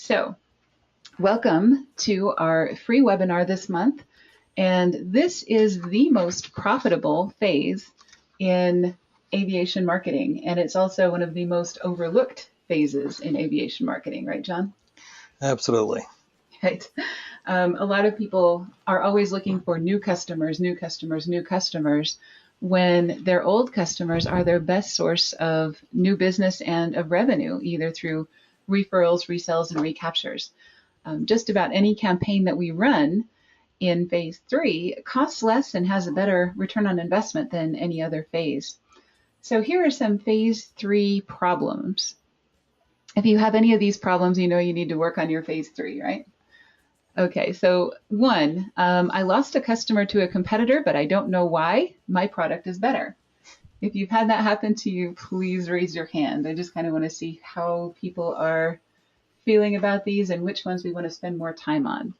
So, welcome to our free webinar this month. And this is the most profitable phase in aviation marketing. And it's also one of the most overlooked phases in aviation marketing, right, John? Absolutely. Right. A lot of people are always looking for new customers, when their old customers are their best source of new business and of revenue, either through referrals, resells, and recaptures. Just about any campaign that we run in phase 3 costs less and has a better return on investment than any other phase. So here are some phase 3 problems. If you have any of these problems, you know you need to work on your phase 3, right? Okay, so 1, I lost a customer to a competitor, but I don't know why. My product is better. If you've had that happen to you, please raise your hand. I just kind of want to see how people are feeling about these and which ones we want to spend more time on.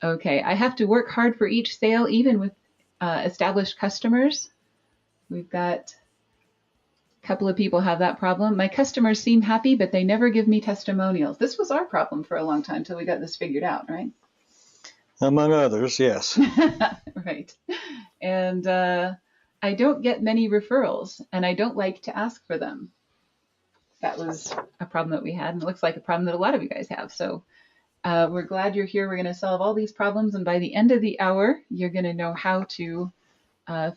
Okay, I have to work hard for each sale, even with established customers. We've got a couple of people have that problem. My customers seem happy, but they never give me testimonials. This was our problem for a long time until we got this figured out, right? Among others, yes. Right. And I don't get many referrals, and I don't like to ask for them. That was a problem that we had, and it looks like a problem that a lot of you guys have. So we're glad you're here. We're going to solve all these problems, and by the end of the hour, you're going to know how to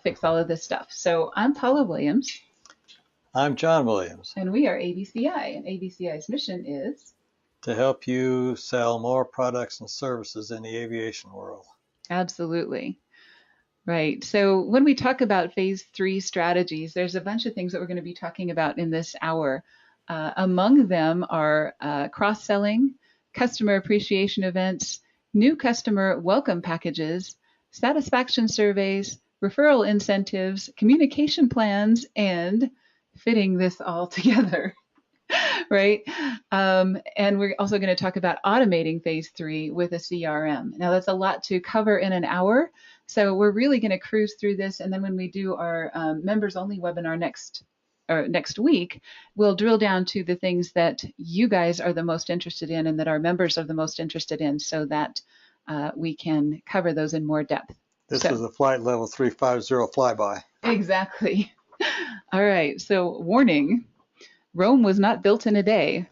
fix all of this stuff. So I'm Paula Williams. I'm John Williams. And we are ABCI, and ABCI's mission is to help you sell more products and services in the aviation world. Absolutely. Right. So when we talk about phase 3 strategies, there's a bunch of things that we're going to be talking about in this hour. Among them are cross-selling, customer appreciation events, new customer welcome packages, satisfaction surveys, referral incentives, communication plans, and fitting this all together, right? And we're also going to talk about automating phase 3 with a CRM. Now, that's a lot to cover in an hour, so we're really going to cruise through this, and then when we do our members-only webinar next week, we'll drill down to the things that you guys are the most interested in and that our members are the most interested in, so that we can cover those in more depth. This is a flight level 350 flyby. Exactly. All right, so warning, Rome was not built in a day.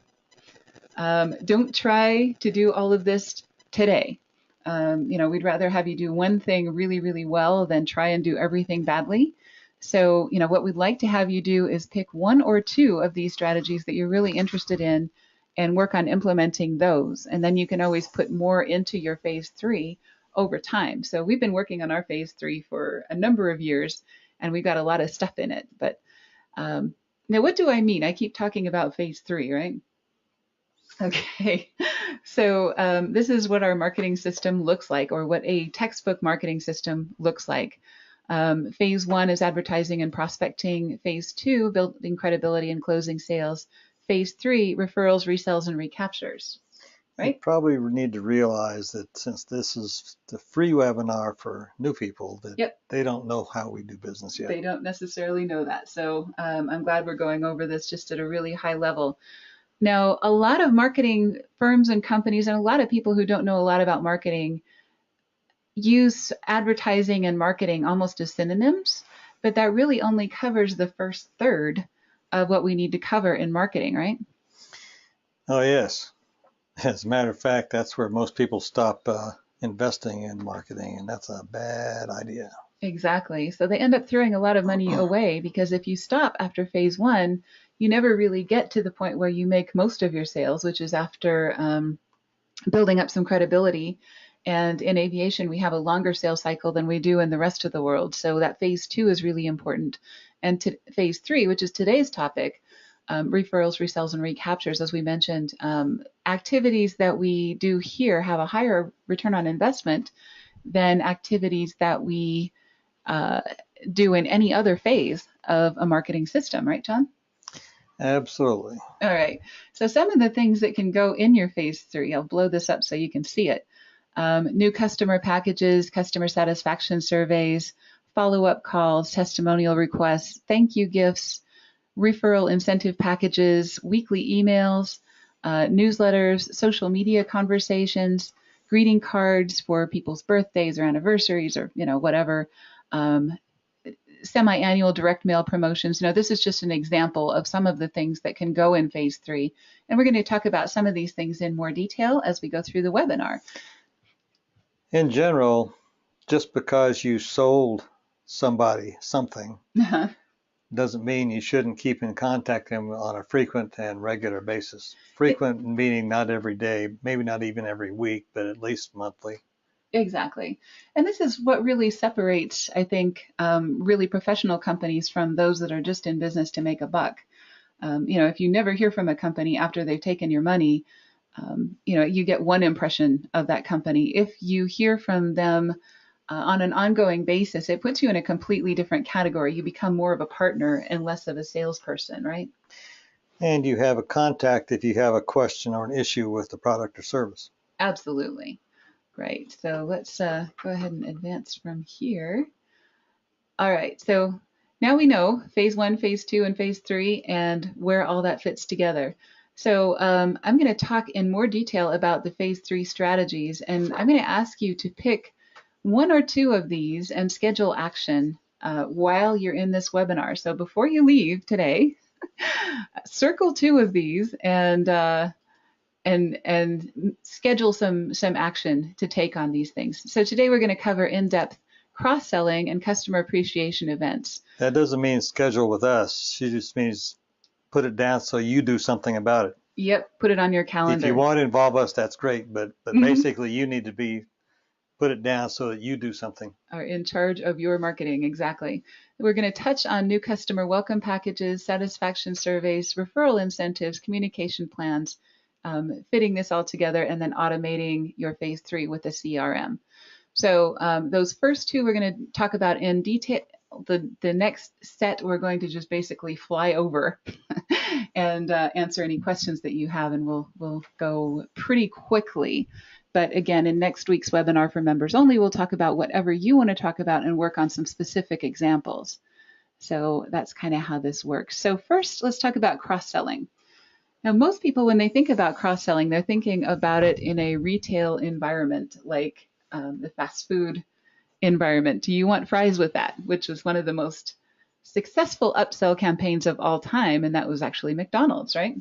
Don't try to do all of this today. We'd rather have you do one thing really, really well than try and do everything badly. So, what we'd like to have you do is pick 1 or 2 of these strategies that you're really interested in and work on implementing those. And then you can always put more into your phase 3 over time. So we've been working on our phase 3 for a number of years, and we've got a lot of stuff in it. But now, what do I mean? I keep talking about phase 3, right? Okay, so this is what our marketing system looks like, or what a textbook marketing system looks like. Phase 1 is advertising and prospecting. Phase 2, building credibility and closing sales. Phase 3, referrals, resells, and recaptures. Right? You probably need to realize that since this is the free webinar for new people, that they don't know how we do business yet. They don't necessarily know that. So I'm glad we're going over this just at a really high level. Now, a lot of marketing firms and companies and a lot of people who don't know a lot about marketing use advertising and marketing almost as synonyms, but that really only covers the first third of what we need to cover in marketing, right? Oh, yes. As a matter of fact, that's where most people stop investing in marketing, and that's a bad idea. Exactly. So they end up throwing a lot of money away, because if you stop after phase 1, you never really get to the point where you make most of your sales, which is after building up some credibility. And in aviation, we have a longer sales cycle than we do in the rest of the world. So that phase 2 is really important. And phase 3, which is today's topic, referrals, resells, and recaptures, as we mentioned, activities that we do here have a higher return on investment than activities that we do in any other phase of a marketing system, right, John? Absolutely. All right. So some of the things that can go in your phase 3, I'll blow this up so you can see it. New customer packages, customer satisfaction surveys, follow-up calls, testimonial requests, thank you gifts, referral incentive packages, weekly emails, newsletters, social media conversations, greeting cards for people's birthdays or anniversaries or, whatever, semi-annual direct mail promotions. This is just an example of some of the things that can go in phase 3. And we're going to talk about some of these things in more detail as we go through the webinar. In general, just because you sold somebody something doesn't mean you shouldn't keep in contact with them on a frequent and regular basis. Frequent meaning not every day, maybe not even every week, but at least monthly. Exactly. And this is what really separates, I think, really professional companies from those that are just in business to make a buck. If you never hear from a company after they've taken your money, you get one impression of that company. If you hear from them on an ongoing basis, it puts you in a completely different category. You become more of a partner and less of a salesperson, right? And you have a contact if you have a question or an issue with the product or service. Absolutely. Right. So let's go ahead and advance from here. All right. So now we know phase 1, phase 2, and phase 3 and where all that fits together. So I'm going to talk in more detail about the phase 3 strategies, and I'm going to ask you to pick 1 or 2 of these and schedule action while you're in this webinar. So before you leave today, circle 2 of these and schedule some action to take on these things. So today we're going to cover in-depth cross-selling and customer appreciation events. That doesn't mean schedule with us. She just means put it down so you do something about it. Yep, put it on your calendar. If you want to involve us, that's great, but basically you need to put it down so that you do something. Are in charge of your marketing, exactly. We're going to touch on new customer welcome packages, satisfaction surveys, referral incentives, communication plans, fitting this all together, and then automating your phase 3 with a CRM. So those first 2 we're going to talk about in detail. The next set we're going to just basically fly over and answer any questions that you have, and we'll go pretty quickly. But again, in next week's webinar for members only, we'll talk about whatever you want to talk about and work on some specific examples. So that's kind of how this works. So first, let's talk about cross-selling. Now, most people, when they think about cross-selling, they're thinking about it in a retail environment, like the fast food environment. Do you want fries with that? Which was one of the most successful upsell campaigns of all time, and that was actually McDonald's, right?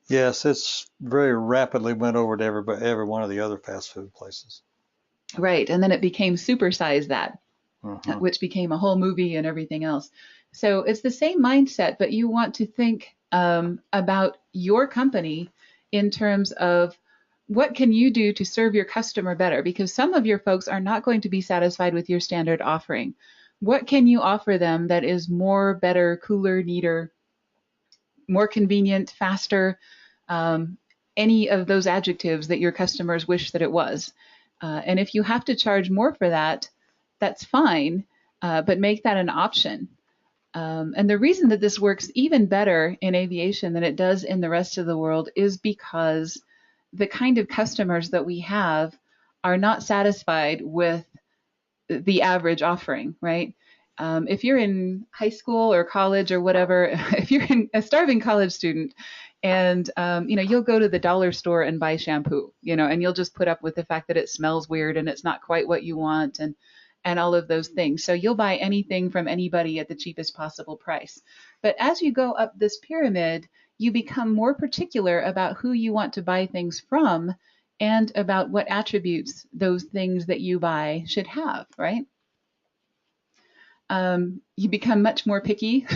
Yes, it's very rapidly went over to every one of the other fast food places. Right, and then it became Supersize That, which became a whole movie and everything else. So it's the same mindset, but you want to think about your company in terms of what can you do to serve your customer better? Because some of your folks are not going to be satisfied with your standard offering. What can you offer them that is more, better, cooler, neater, more convenient, faster, any of those adjectives that your customers wish that it was? And if you have to charge more for that, that's fine, but make that an option. And the reason that this works even better in aviation than it does in the rest of the world is because the kind of customers that we have are not satisfied with the average offering, right? If you're in high school or college or whatever, if you're a starving college student and, you'll go to the dollar store and buy shampoo, and you'll just put up with the fact that it smells weird and it's not quite what you want and all of those things. So you'll buy anything from anybody at the cheapest possible price. But as you go up this pyramid, you become more particular about who you want to buy things from and about what attributes those things that you buy should have, right? You become much more picky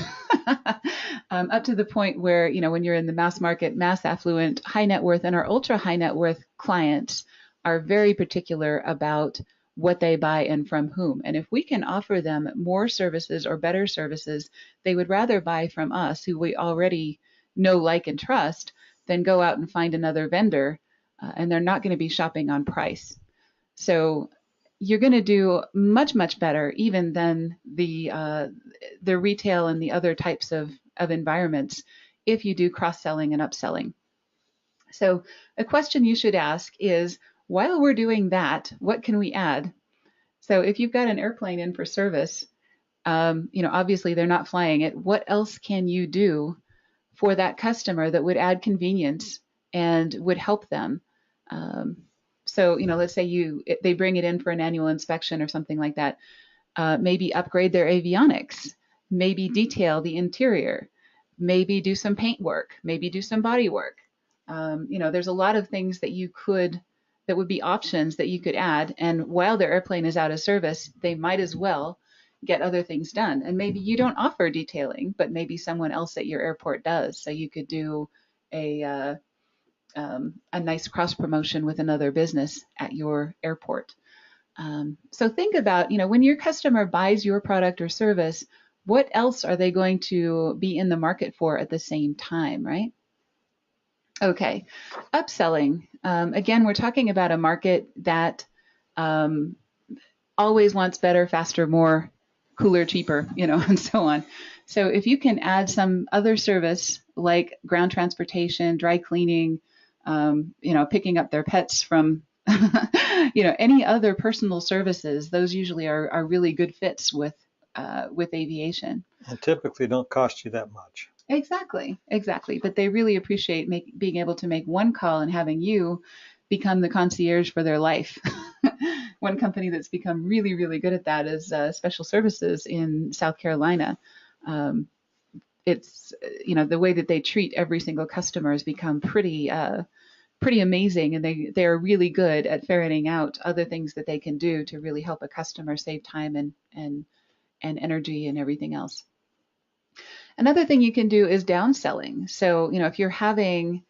up to the point where, when you're in the mass market, mass affluent, high net worth, and our ultra high net worth clients are very particular about what they buy and from whom. And if we can offer them more services or better services, they would rather buy from us, who we already know, like, and trust, than go out and find another vendor, and they're not going to be shopping on price. So you're going to do much, much better even than the retail and the other types of environments if you do cross-selling and upselling. So a question you should ask is, while we're doing that, what can we add? So if you've got an airplane in for service, obviously they're not flying it. What else can you do for that customer that would add convenience and would help them. So, let's say they bring it in for an annual inspection or something like that. Maybe upgrade their avionics, maybe detail the interior, maybe do some paint work, maybe do some body work. There's a lot of things that would be options that you could add. And while their airplane is out of service, they might as well get other things done. And maybe you don't offer detailing, but maybe someone else at your airport does. So you could do a nice cross promotion with another business at your airport. So think about, when your customer buys your product or service, what else are they going to be in the market for at the same time, right? Okay, upselling. Again, we're talking about a market that always wants better, faster, more, cooler, cheaper, and so on. So if you can add some other service like ground transportation, dry cleaning, picking up their pets from, any other personal services, those usually are really good fits with aviation. And typically don't cost you that much. Exactly. But they really appreciate being able to make one call and having you become the concierge for their life. One company that's become really, really good at that is Special Services in South Carolina. It's, the way that they treat every single customer has become pretty amazing, and they are really good at ferreting out other things that they can do to really help a customer save time and energy and everything else. Another thing you can do is downselling. So, if you're having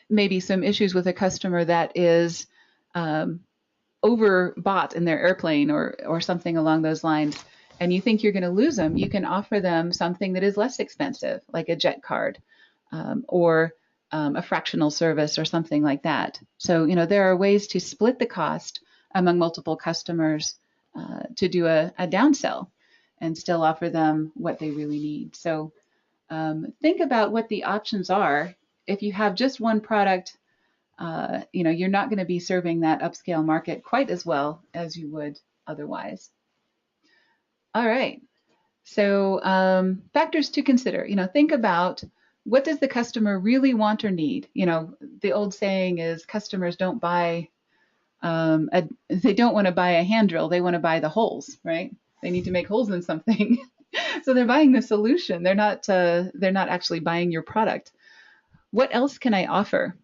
maybe some issues with a customer that is overbought in their airplane or something along those lines, and you think you're going to lose them, you can offer them something that is less expensive, like a jet card or a fractional service or something like that. So, there are ways to split the cost among multiple customers to do a downsell and still offer them what they really need. So think about what the options are. If you have just one product, you're not going to be serving that upscale market quite as well as you would otherwise. All right. So factors to consider. Think about, what does the customer really want or need? The old saying is customers don't buy they don't want to buy a hand drill. They want to buy the holes, right? They need to make holes in something. So they're buying the solution. They're not actually buying your product. What else can I offer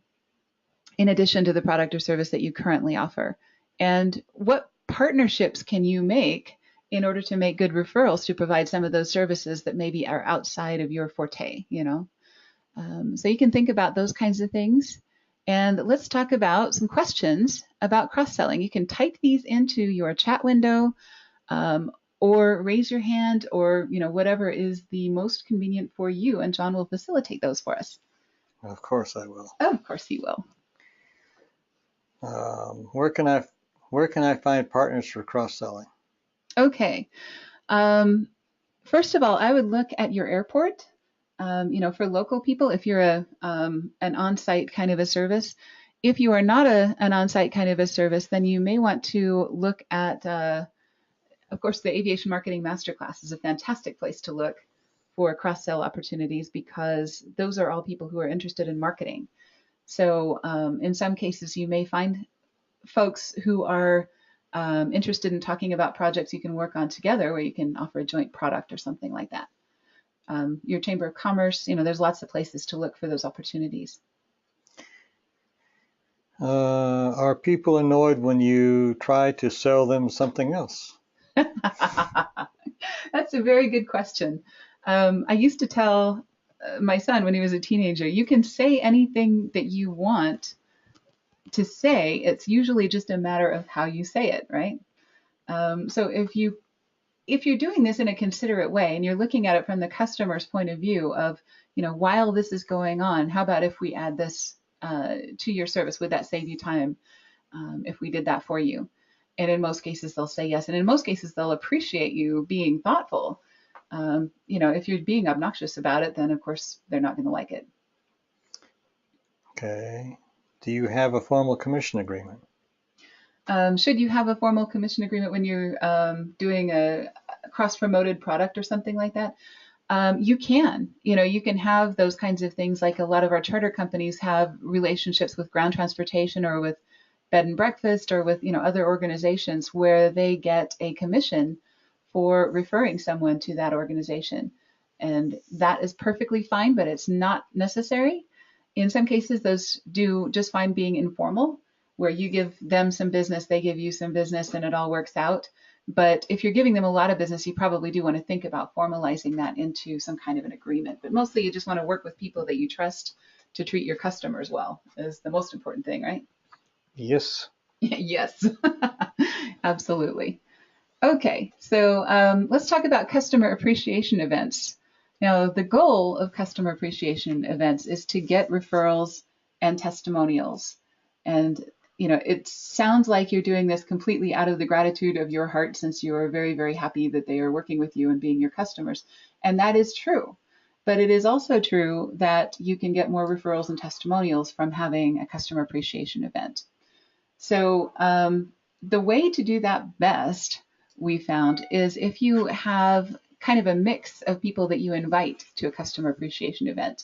in addition to the product or service that you currently offer? And what partnerships can you make in order to make good referrals to provide some of those services that maybe are outside of your forte, So you can think about those kinds of things. And let's talk about some questions about cross-selling. You can type these into your chat window or raise your hand, or whatever is the most convenient for you, and John will facilitate those for us. Of course I will. Of course he will. Where can I find partners for cross-selling? Okay. First of all, I would look at your airport. For local people, if you're an on-site kind of a service. If you are not an on-site kind of a service, then you may want to look at, of course, the Aviation Marketing Masterclass is a fantastic place to look for cross-sell opportunities, because those are all people who are interested in marketing. So in some cases, you may find folks who are interested in talking about projects you can work on together, where you can offer a joint product or something like that. Your Chamber of Commerce, there's lots of places to look for those opportunities. Are people annoyed when you try to sell them something else? That's a very good question. I used to tell my son when he was a teenager, you can say anything that you want to say. It's usually just a matter of how you say it, right? So if you're doing this in a considerate way and you're looking at it from the customer's point of view of, while this is going on, how about if we add this to your service? Would that save you time if we did that for you? And in most cases, they'll say yes. And in most cases, they'll appreciate you being thoughtful. If you're being obnoxious about it, then of course they're not going to like it. Okay. Do you have a formal commission agreement? Should you have a formal commission agreement when you're doing a cross-promoted product or something like that? You can, you can have those kinds of things. Like a lot of our charter companies have relationships with ground transportation or with bed and breakfast or with, other organizations where they get a commission for referring someone to that organization. And that is perfectly fine, but it's not necessary. In some cases, those do just fine being informal, where you give them some business, they give you some business, and it all works out. But if you're giving them a lot of business, you probably do want to think about formalizing that into some kind of an agreement. But mostly you just want to work with people that you trust to treat your customers well, is the most important thing, right? Yes. Yes, absolutely. Okay, so let's talk about customer appreciation events. Now, the goal of customer appreciation events is to get referrals and testimonials. And, it sounds like you're doing this completely out of the gratitude of your heart, since you are very, very happy that they are working with you and being your customers. And that is true. But it is also true that you can get more referrals and testimonials from having a customer appreciation event. So the way to do that best, we found, is if you have kind of a mix of people that you invite to a customer appreciation event.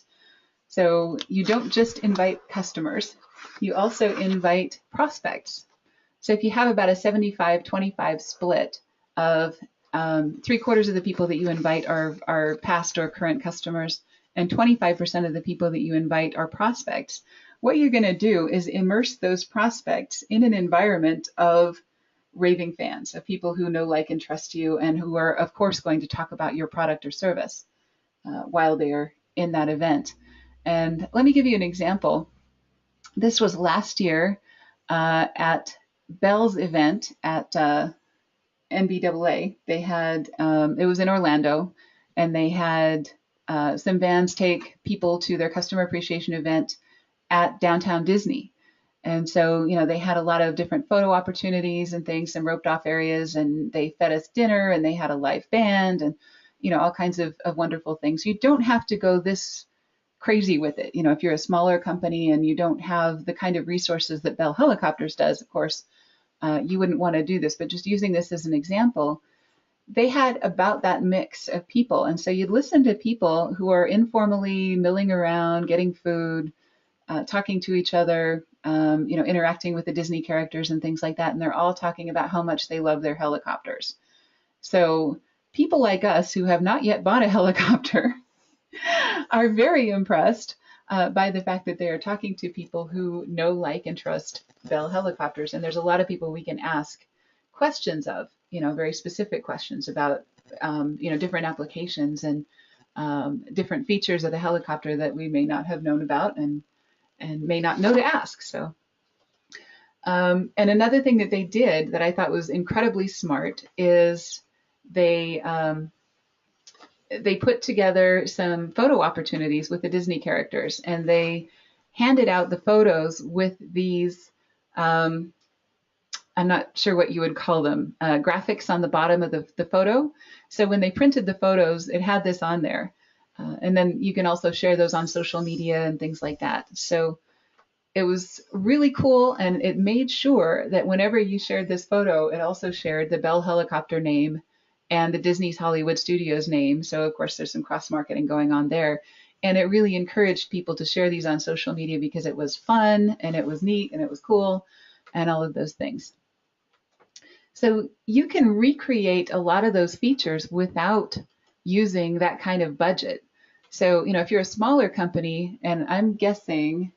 So you don't just invite customers, you also invite prospects. So if you have about a 75-25 split of 3/4 of the people that you invite are past or current customers, and 25% of the people that you invite are prospects, what you're going to do is immerse those prospects in an environment of raving fans, of people who know, like, and trust you, and who are, of course, going to talk about your product or service while they're in that event. And let me give you an example. This was last year at Bell's event at NBAA. They had, it was in Orlando, and they had some vans take people to their customer appreciation event at downtown Disney. And so, they had a lot of different photo opportunities and things, some roped off areas, and they fed us dinner, and they had a live band, and, all kinds of wonderful things. You don't have to go this crazy with it. If you're a smaller company and you don't have the kind of resources that Bell Helicopters does, of course, you wouldn't want to do this. But just using this as an example, they had about that mix of people. And so you'd listen to people who are informally milling around, getting food, talking to each other, interacting with the Disney characters and things like that. And they're all talking about how much they love their helicopters. So people like us who have not yet bought a helicopter are very impressed by the fact that they are talking to people who know, like, and trust Bell Helicopters. And there's a lot of people we can ask questions of, very specific questions about, different applications and different features of the helicopter that we may not have known about and may not know to ask. So, and another thing that they did that I thought was incredibly smart is they put together some photo opportunities with the Disney characters, and they handed out the photos with these, I'm not sure what you would call them, graphics on the bottom of the photo. So when they printed the photos, it had this on there. And then you can also share those on social media and things like that. So it was really cool, and it made sure that whenever you shared this photo, it also shared the Bell Helicopter name and the Disney's Hollywood Studios name. So of course there's some cross-marketing going on there. And it really encouraged people to share these on social media because it was fun and it was neat and it was cool and all of those things. So you can recreate a lot of those features without using that kind of budget. So, if you're a smaller company, and I'm guessing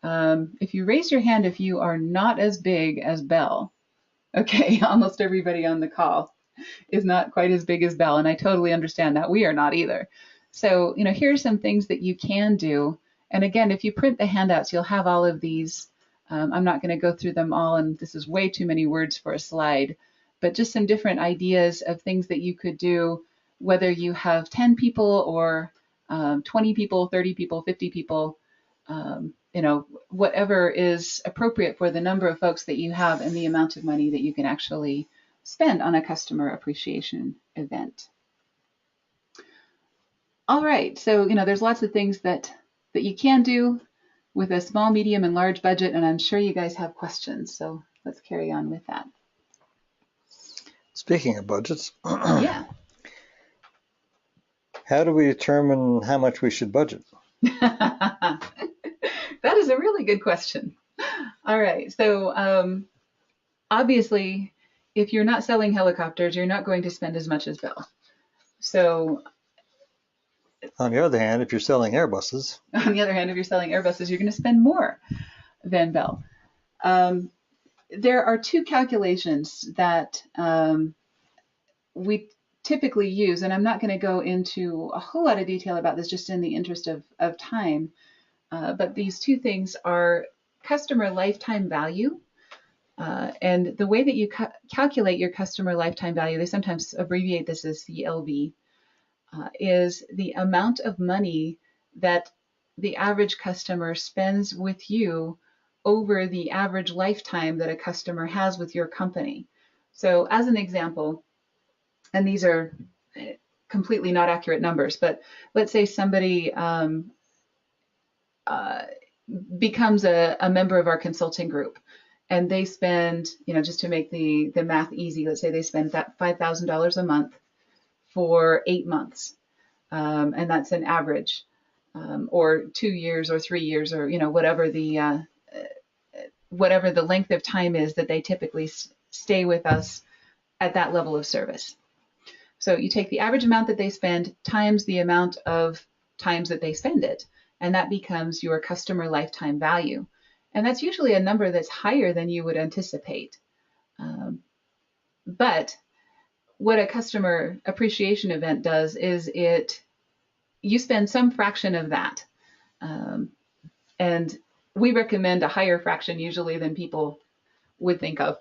if you raise your hand if you are not as big as Bell, okay, almost everybody on the call is not quite as big as Bell, and I totally understand that. We are not either. So, here are some things that you can do. And again, if you print the handouts, you'll have all of these. I'm not going to go through them all, and this is way too many words for a slide, but just some different ideas of things that you could do, whether you have 10 people or 20 people, 30 people, 50 people, whatever is appropriate for the number of folks that you have and the amount of money that you can actually spend on a customer appreciation event. All right, so there's lots of things that you can do with a small, medium, and large budget, and I'm sure you guys have questions, so let's carry on with that. Speaking of budgets, yeah. How do we determine how much we should budget? That is a really good question. All right. So obviously, if you're not selling helicopters, you're not going to spend as much as Bell. So On the other hand, if you're selling Airbuses, if you're selling Airbuses, you're going to spend more than Bell. There are two calculations that we typically use, and I'm not going to go into a whole lot of detail about this just in the interest of time, but these two things are customer lifetime value. And the way that you calculate your customer lifetime value, they sometimes abbreviate this as CLV, is the amount of money that the average customer spends with you over the average lifetime that a customer has with your company. So as an example, and these are completely not accurate numbers, but let's say somebody becomes a member of our consulting group, and they spend, just to make the math easy, let's say they spend that $5,000 a month for 8 months, and that's an average, or 2 years or 3 years, or whatever the length of time is that they typically stay with us at that level of service. So you take the average amount that they spend times the amount of times that they spend it, and that becomes your customer lifetime value. And that's usually a number that's higher than you would anticipate. But what a customer appreciation event does is you spend some fraction of that. And we recommend a higher fraction usually than people would think of,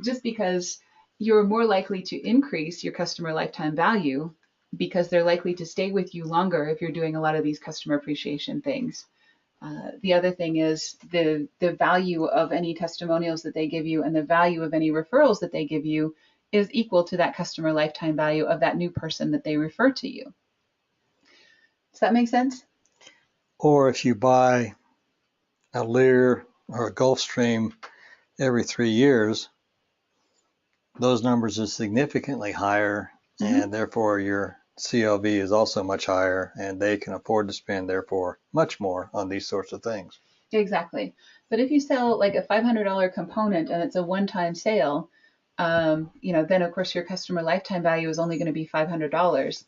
just because you're more likely to increase your customer lifetime value because they're likely to stay with you longer if you're doing a lot of these customer appreciation things. The other thing is the value of any testimonials that they give you and the value of any referrals that they give you is equal to that customer lifetime value of that new person that they refer to you. Does that make sense? or if you buy a Lear or a Gulfstream every 3 years, those numbers are significantly higher, and therefore your CLV is also much higher, and they can afford to spend, therefore, much more on these sorts of things. Exactly. But if you sell like a $500 component and it's a one-time sale, then of course your customer lifetime value is only going to be $500.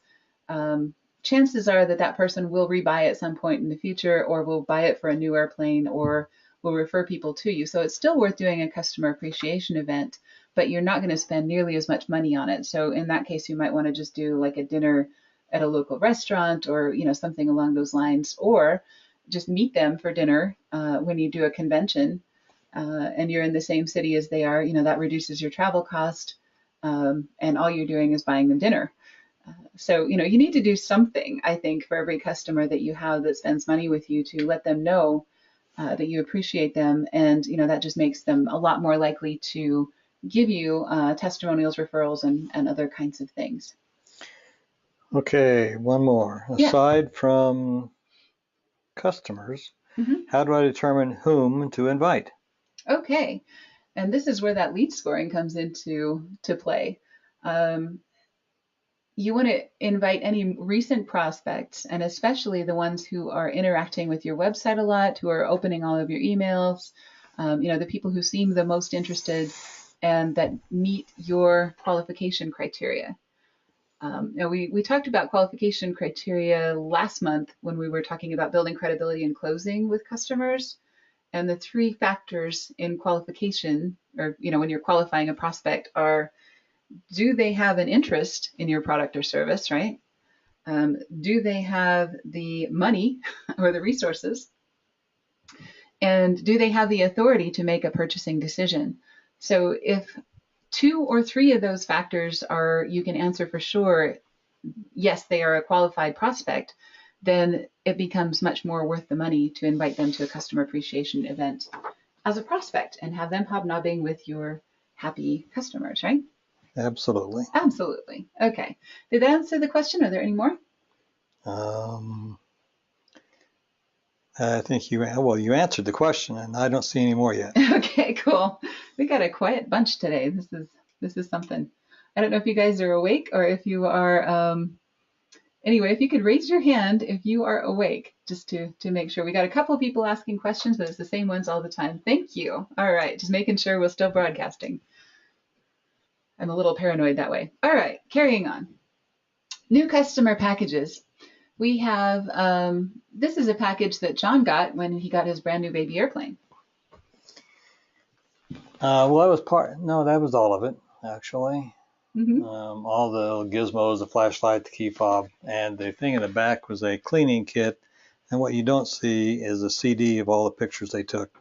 Chances are that person will rebuy at some point in the future, or will buy it for a new airplane, or will refer people to you. So it's still worth doing a customer appreciation event, but you're not going to spend nearly as much money on it. So in that case, you might want to just do like a dinner at a local restaurant, or something along those lines, or just meet them for dinner when you do a convention, and you're in the same city as they are. That reduces your travel cost, and all you're doing is buying them dinner. So, you need to do something, I think, for every customer that you have that spends money with you, to let them know that you appreciate them. And, that just makes them a lot more likely to give you testimonials, referrals, and other kinds of things. Okay, one more. Yeah. Aside from customers, how do I determine whom to invite? Okay. And this is where that lead scoring comes into play. You want to invite any recent prospects, and especially the ones who are interacting with your website a lot, who are opening all of your emails, the people who seem the most interested and that meet your qualification criteria. We talked about qualification criteria last month when we were talking about building credibility and closing with customers. And the 3 factors in qualification, or when you're qualifying a prospect, are: do they have an interest in your product or service, right? Do they have the money or the resources? And do they have the authority to make a purchasing decision? So if 2 or 3 of those factors you can answer for sure, yes, they are a qualified prospect, then it becomes much more worth the money to invite them to a customer appreciation event as a prospect and have them hobnobbing with your happy customers, right? Absolutely. Absolutely. Okay. Did that answer the question? Are there any more? I think you answered the question, and I don't see any more yet. Okay, cool. We got a quiet bunch today. This is something. I don't know if you guys are awake or if you are Anyway, if you could raise your hand if you are awake, just to make sure. We got a couple of people asking questions, but it's the same ones all the time. Thank you. All right, just making sure we're still broadcasting. I'm a little paranoid that way. All right, carrying on. New customer packages. We have, this is a package that John got when he got his brand new baby airplane. Well, that was all of it, actually. Mm-hmm. All the gizmos, the flashlight, the key fob, and the thing in the back was a cleaning kit. And what you don't see is a CD of all the pictures they took.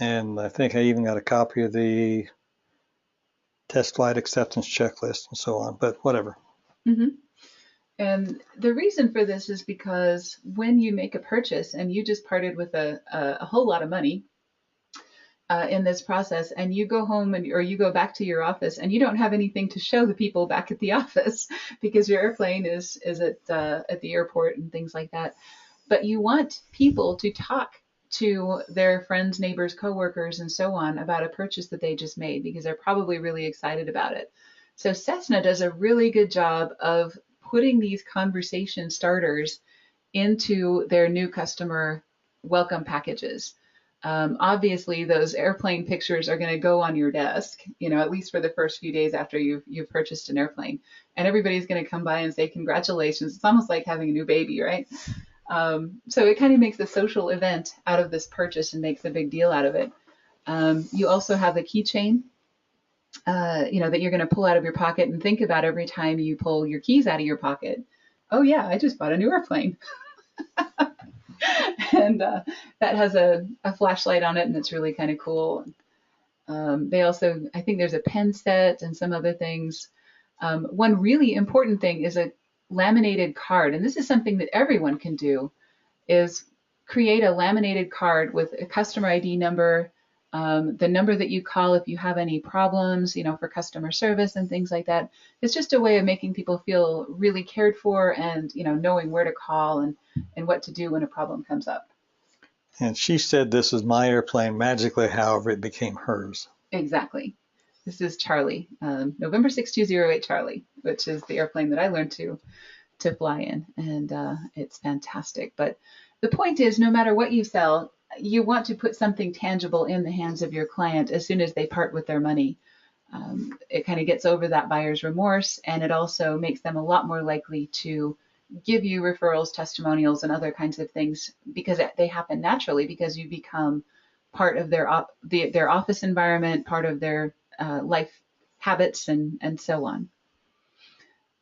And I think I even got a copy of the test flight acceptance checklist and so on, but whatever. Mm-hmm. And the reason for this is because when you make a purchase and you just parted with a whole lot of money in this process, and you go home or you go back to your office and you don't have anything to show the people back at the office because your airplane is at the airport and things like that. But you want people to talk to their friends, neighbors, coworkers, and so on about a purchase that they just made because they're probably really excited about it. So Cessna does a really good job of putting these conversation starters into their new customer welcome packages. Obviously, those airplane pictures are going to go on your desk, at least for the first few days after you've purchased an airplane. And everybody's going to come by and say, congratulations. It's almost like having a new baby, right? So it kind of makes a social event out of this purchase and makes a big deal out of it. You also have the keychain, that you're going to pull out of your pocket and think about every time you pull your keys out of your pocket. Oh yeah, I just bought a new airplane. And that has a flashlight on it, and it's really kind of cool. They also, I think there's a pen set and some other things. One really important thing is a laminated card, and this is something that everyone can do, is create a laminated card with a customer ID number, the number that you call if you have any problems, for customer service and things like that. It's just a way of making people feel really cared for and, knowing where to call and what to do when a problem comes up. And she said this is my airplane. Magically, however, it became hers. Exactly. This is Charlie, November 6208 Charlie, which is the airplane that I learned to fly in. And it's fantastic. But the point is, no matter what you sell, you want to put something tangible in the hands of your client as soon as they part with their money. It kind of gets over that buyer's remorse, and it also makes them a lot more likely to give you referrals, testimonials, and other kinds of things because they happen naturally because you become part of their office environment, part of their life habits, and so on.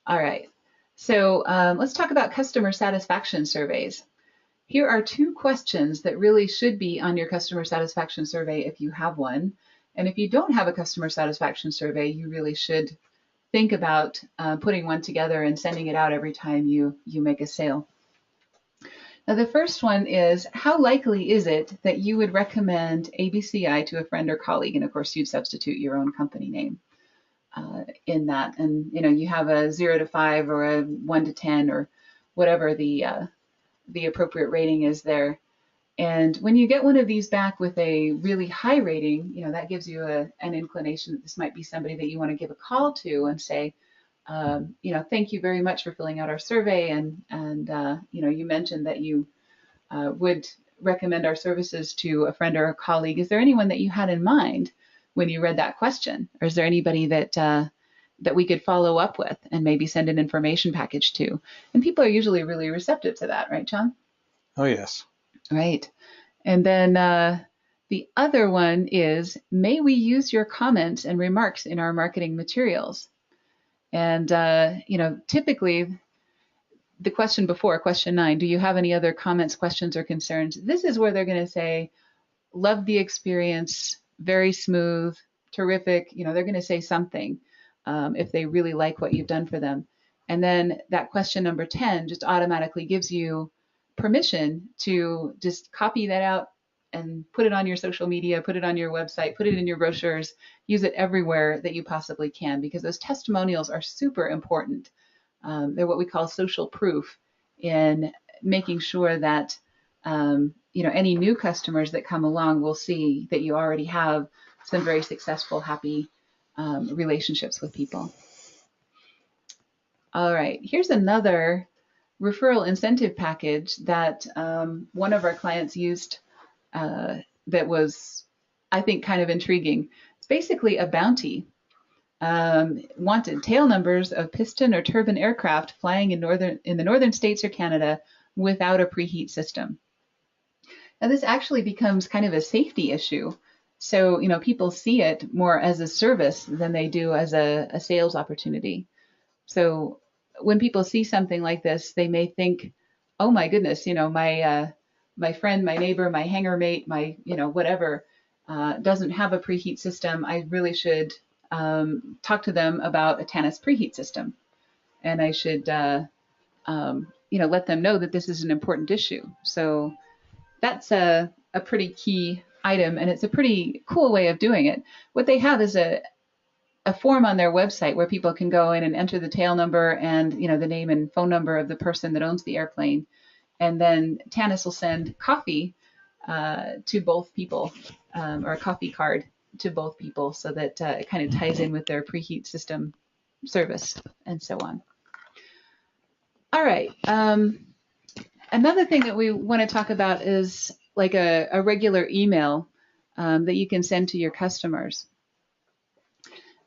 All right. So let's talk about customer satisfaction surveys. Here are 2 questions that really should be on your customer satisfaction survey if you have one. And if you don't have a customer satisfaction survey, you really should think about putting one together and sending it out every time you make a sale. Now, the first one is, how likely is it that you would recommend ABCI to a friend or colleague? And of course, you'd substitute your own company name in that. And, you have a 0 to 5 or a 1 to 10 or whatever the appropriate rating is there. And when you get one of these back with a really high rating, that gives you an inclination that this might be somebody that you want to give a call to and say, thank you very much for filling out our survey. And you mentioned that you would recommend our services to a friend or a colleague. Is there anyone that you had in mind when you read that question? Or is there anybody that we could follow up with and maybe send an information package to? And people are usually really receptive to that, right, John? Oh, yes. Right. And then the other one is, may we use your comments and remarks in our marketing materials? And, typically the question before, question 9, do you have any other comments, questions, or concerns? This is where they're going to say, love the experience, very smooth, terrific. They're going to say something if they really like what you've done for them. And then that question number 10 just automatically gives you permission to just copy that out and put it on your social media, put it on your website, put it in your brochures, use it everywhere that you possibly can, because those testimonials are super important. They're what we call social proof in making sure that any new customers that come along will see that you already have some very successful, happy relationships with people. All right, here's another referral incentive package that one of our clients used that was, I think, kind of intriguing. It's basically a bounty. Wanted tail numbers of piston or turbine aircraft flying in the northern states or Canada without a preheat system. Now this actually becomes kind of a safety issue. So, people see it more as a service than they do as a sales opportunity. So when people see something like this, they may think, oh my goodness, my friend, my neighbor, my hangar mate, my, whatever, doesn't have a preheat system. I really should talk to them about a Tannis preheat system. And I should, let them know that this is an important issue. So that's a pretty key item, and it's a pretty cool way of doing it. What they have is a form on their website where people can go in and enter the tail number and the name and phone number of the person that owns the airplane, and then Tannis will send coffee to both people, or a coffee card to both people, so that it kind of ties in with their preheat system service and so on. All right. Another thing that we want to talk about is like a regular email that you can send to your customers.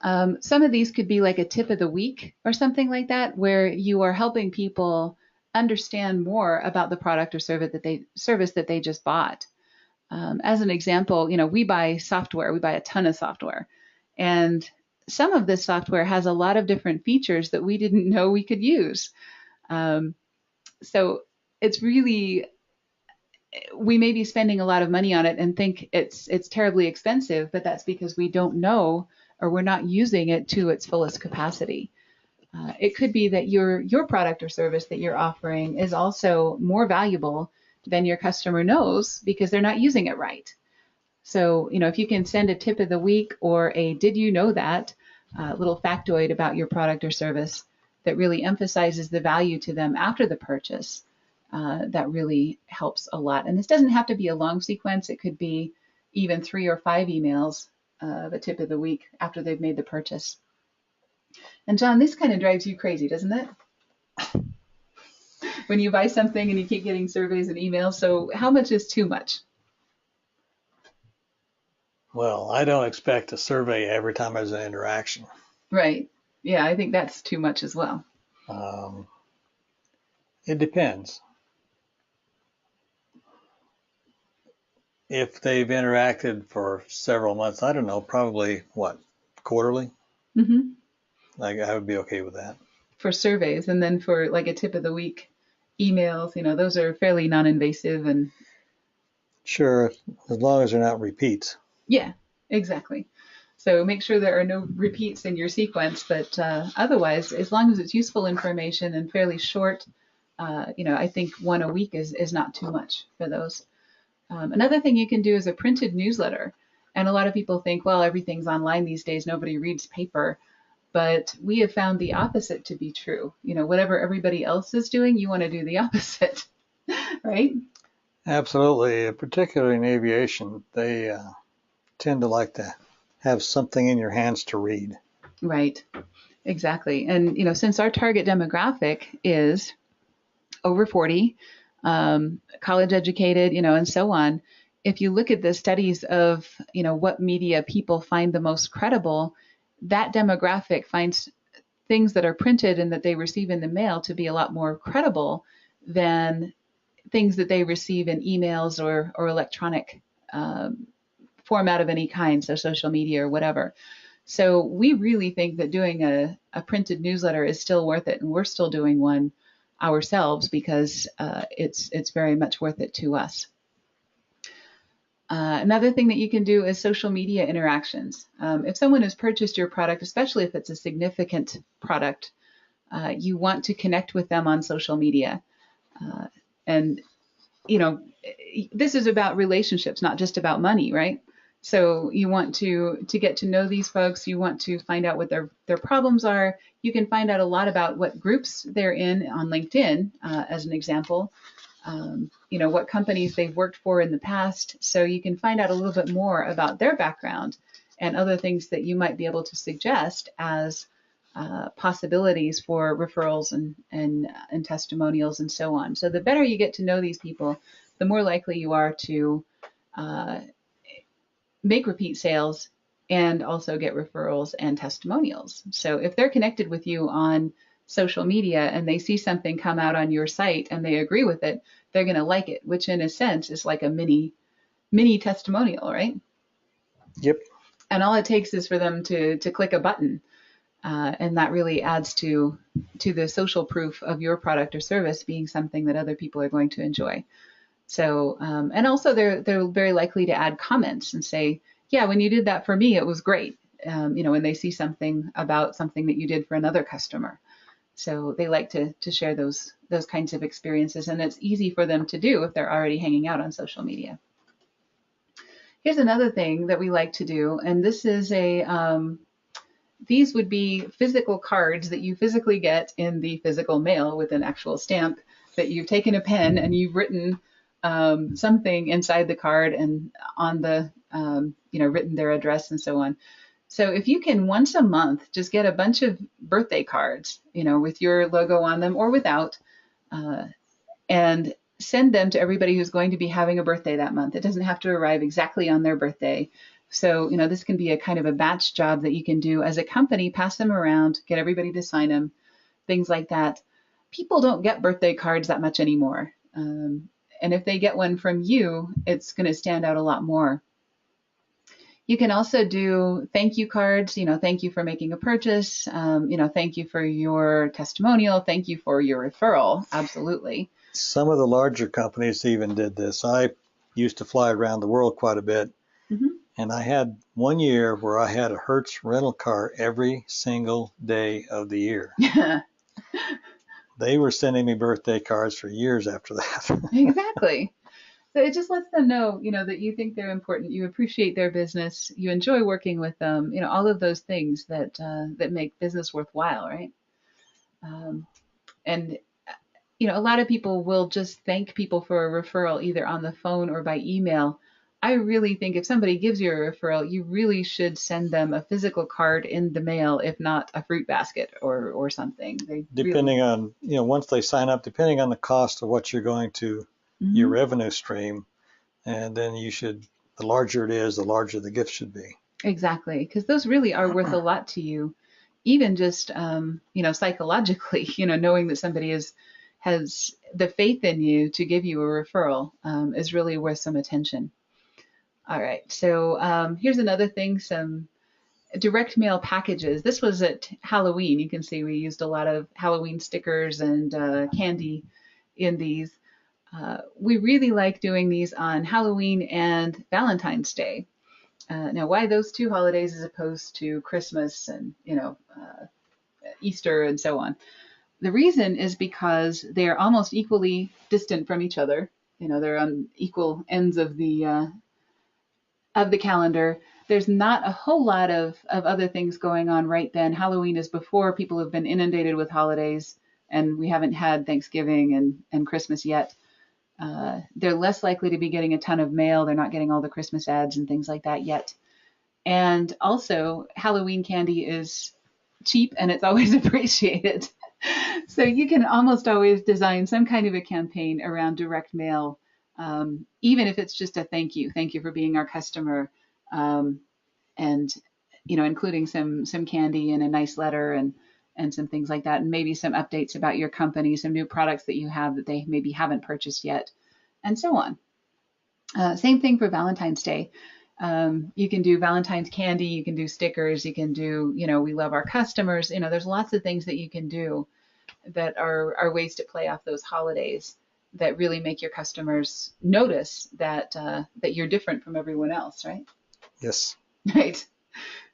Some of these could be like a tip of the week or something like that, where you are helping people understand more about the product or service that they just bought. As an example, we buy software. We buy a ton of software. And some of this software has a lot of different features that we didn't know we could use. So it's really, we may be spending a lot of money on it and think it's terribly expensive, but that's because we don't know, or we're not using it to its fullest capacity. It could be that your product or service that you're offering is also more valuable than your customer knows because they're not using it right. So, if you can send a tip of the week or a did you know that little factoid about your product or service that really emphasizes the value to them after the purchase, that really helps a lot. And this doesn't have to be a long sequence. It could be even 3 or 5 emails of a tip of the week after they've made the purchase. And John, this kind of drives you crazy, doesn't it? When you buy something and you keep getting surveys and emails. So how much is too much? Well, I don't expect a survey every time there's an interaction. Right. Yeah, I think that's too much as well. It depends. If they've interacted for several months, I don't know, probably what, quarterly? Mm-hmm. Like, I would be okay with that. For surveys, and then for like a tip of the week emails, those are fairly non-invasive and. Sure, as long as they're not repeats. Yeah, exactly. So make sure there are no repeats in your sequence, but otherwise, as long as it's useful information and fairly short, I think 1 a week is not too much for those. Another thing you can do is a printed newsletter. And a lot of people think, well, everything's online these days. Nobody reads paper. But we have found the opposite to be true. Whatever everybody else is doing, you want to do the opposite, right? Absolutely. Particularly in aviation, they tend to like to have something in your hands to read. Right. Exactly. And, since our target demographic is over 40, college educated, and so on, if you look at the studies of, what media people find the most credible, that demographic finds things that are printed and that they receive in the mail to be a lot more credible than things that they receive in emails or electronic format of any kind, so social media or whatever. So we really think that doing a printed newsletter is still worth it, and we're still doing one ourselves because it's very much worth it to us. Another thing that you can do is social media interactions. If someone has purchased your product, especially if it's a significant product, you want to connect with them on social media. And, this is about relationships, not just about money, right? So you want to get to know these folks. You want to find out what their problems are. You can find out a lot about what groups they're in on LinkedIn, as an example. What companies they've worked for in the past. So you can find out a little bit more about their background and other things that you might be able to suggest as possibilities for referrals and testimonials and so on. So the better you get to know these people, the more likely you are to make repeat sales and also get referrals and testimonials. So if they're connected with you on social media and they see something come out on your site and they agree with it, they're going to like it, which in a sense is like a mini testimonial, right? Yep. And all it takes is for them to click a button. And that really adds to the social proof of your product or service being something that other people are going to enjoy. So, and also they're very likely to add comments and say, yeah, when you did that for me, it was great. When they see something about something that you did for another customer. So they like to share those kinds of experiences, and it's easy for them to do if they're already hanging out on social media. Here's another thing that we like to do, and this is these would be physical cards that you physically get in the physical mail with an actual stamp that you've taken a pen and you've written something inside the card and on the, written their address and so on. So if you can once a month just get a bunch of birthday cards, with your logo on them or without, and send them to everybody who's going to be having a birthday that month. It doesn't have to arrive exactly on their birthday. So, this can be a kind of a batch job that you can do as a company, pass them around, get everybody to sign them, things like that. People don't get birthday cards that much anymore. And if they get one from you, it's going to stand out a lot more. You can also do thank you cards, thank you for making a purchase, thank you for your testimonial, thank you for your referral. Absolutely. Some of the larger companies even did this. I used to fly around the world quite a bit. Mm-hmm. And I had one year where I had a Hertz rental car every single day of the year. They were sending me birthday cards for years after that. Exactly. So it just lets them know, that you think they're important, you appreciate their business, you enjoy working with them, all of those things that make business worthwhile, right? And a lot of people will just thank people for a referral either on the phone or by email. I really think if somebody gives you a referral, you really should send them a physical card in the mail, if not a fruit basket or something. Depending on, once they sign up, depending on the cost of what you're going to, mm-hmm. your revenue stream, and then the larger it is, the larger the gift should be. Exactly, because those really are worth a lot to you, even just, psychologically, knowing that somebody has the faith in you to give you a referral is really worth some attention. All right, so here's another thing, some direct mail packages. This was at Halloween. You can see we used a lot of Halloween stickers and candy in these. We really like doing these on Halloween and Valentine's Day. Now, why those two holidays as opposed to Christmas and, Easter and so on? The reason is because they are almost equally distant from each other. They're on equal ends of the calendar. There's not a whole lot of other things going on right then. Halloween is before people have been inundated with holidays, and we haven't had Thanksgiving and Christmas yet. They're less likely to be getting a ton of mail. They're not getting all the Christmas ads and things like that yet. And also, Halloween candy is cheap and it's always appreciated. So you can almost always design some kind of a campaign around direct mail, even if it's just a thank you for being our customer, and including some candy and a nice letter and some things like that, and maybe some updates about your company, some new products that you have that they maybe haven't purchased yet, and so on. Same thing for Valentine's Day. You can do Valentine's candy, you can do stickers, you can do, we love our customers. There's lots of things that you can do that are ways to play off those holidays that really make your customers notice that you're different from everyone else, right? Yes. Right.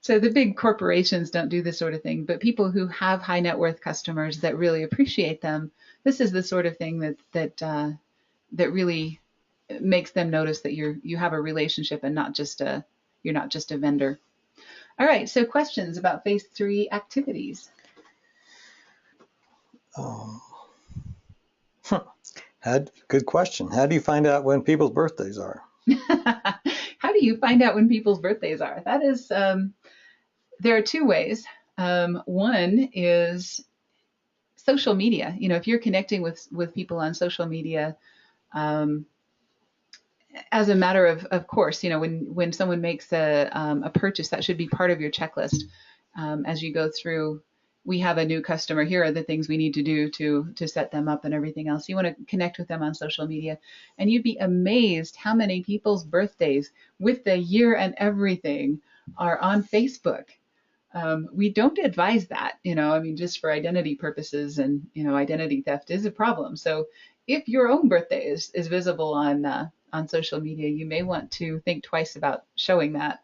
So the big corporations don't do this sort of thing, but people who have high net worth customers that really appreciate them, this is the sort of thing that really makes them notice that you have a relationship and you're not just a vendor. All right. So questions about phase 3 activities. Good question. How do you find out when people's birthdays are? How do you find out when people's birthdays are? That is, there are two ways. One is social media. If you're connecting with people on social media, as a matter of course, when someone makes a purchase, that should be part of your checklist. As you go through, we have a new customer, here are the things we need to do to set them up and everything else. You want to connect with them on social media, and you'd be amazed how many people's birthdays with the year and everything are on Facebook. We don't advise that, just for identity purposes, and identity theft is a problem. So if your own birthday is visible on social media, you may want to think twice about showing that,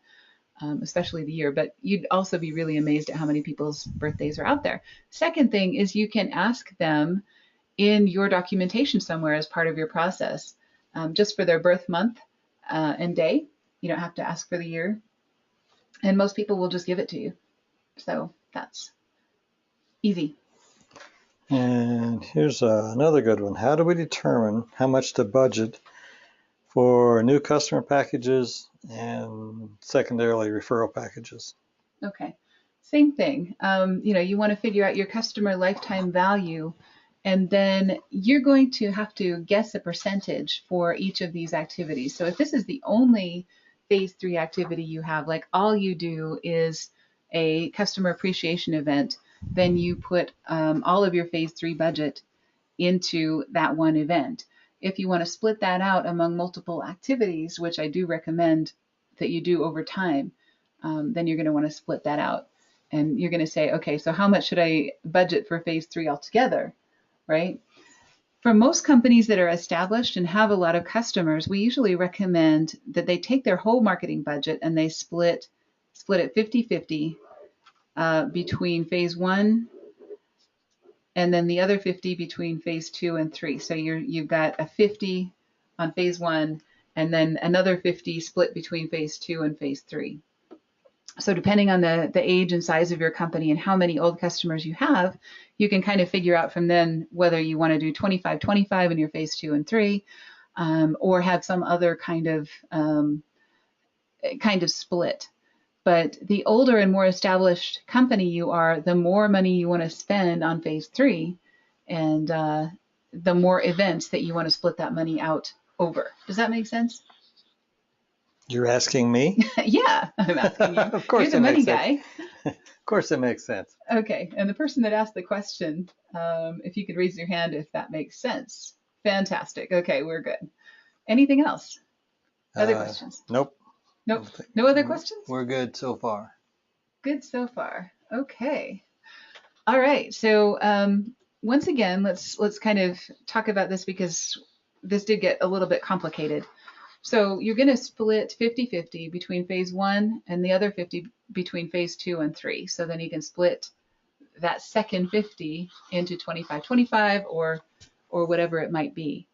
especially the year. But you'd also be really amazed at how many people's birthdays are out there. Second thing is, you can ask them in your documentation somewhere as part of your process, just for their birth month and day. You don't have to ask for the year, and most people will just give it to you. So that's easy. And here's another good one. How do we determine how much to budget for new customer packages and secondarily referral packages? Okay, same thing. You want to figure out your customer lifetime value, and then you're going to have to guess a percentage for each of these activities. So if this is the only phase 3 activity you have, like all you do is a customer appreciation event, then you put all of your phase 3 budget into that one event. If you want to split that out among multiple activities, which I do recommend that you do over time, then you're going to want to split that out. And you're going to say, okay, so how much should I budget for phase 3 altogether, right? For most companies that are established and have a lot of customers, we usually recommend that they take their whole marketing budget and they split it 50-50 between phase 1 and then the other 50 between phase 2 and 3. So you've got a 50 on phase 1 and then another 50 split between phase 2 and phase 3. So depending on the age and size of your company and how many old customers you have, you can kind of figure out from then whether you want to do 25-25 in your phase 2 and 3, or have some other kind of split. But the older and more established company you are, the more money you want to spend on phase 3, and the more events that you want to split that money out over. Does that make sense? You're asking me? Yeah, I'm asking you. Of course, you're the money guy. Of course it makes sense. Okay, and the person that asked the question, if you could raise your hand if that makes sense. Fantastic. Okay, we're good. Anything else? Other questions? Nope. Nope. No other questions? We're good so far. Good so far. Okay. All right. So once again, let's kind of talk about this, because this did get a little bit complicated. So you're going to split 50-50 between phase 1 and the other 50 between phase 2 and 3. So then you can split that second 50 into 25-25 or whatever it might be.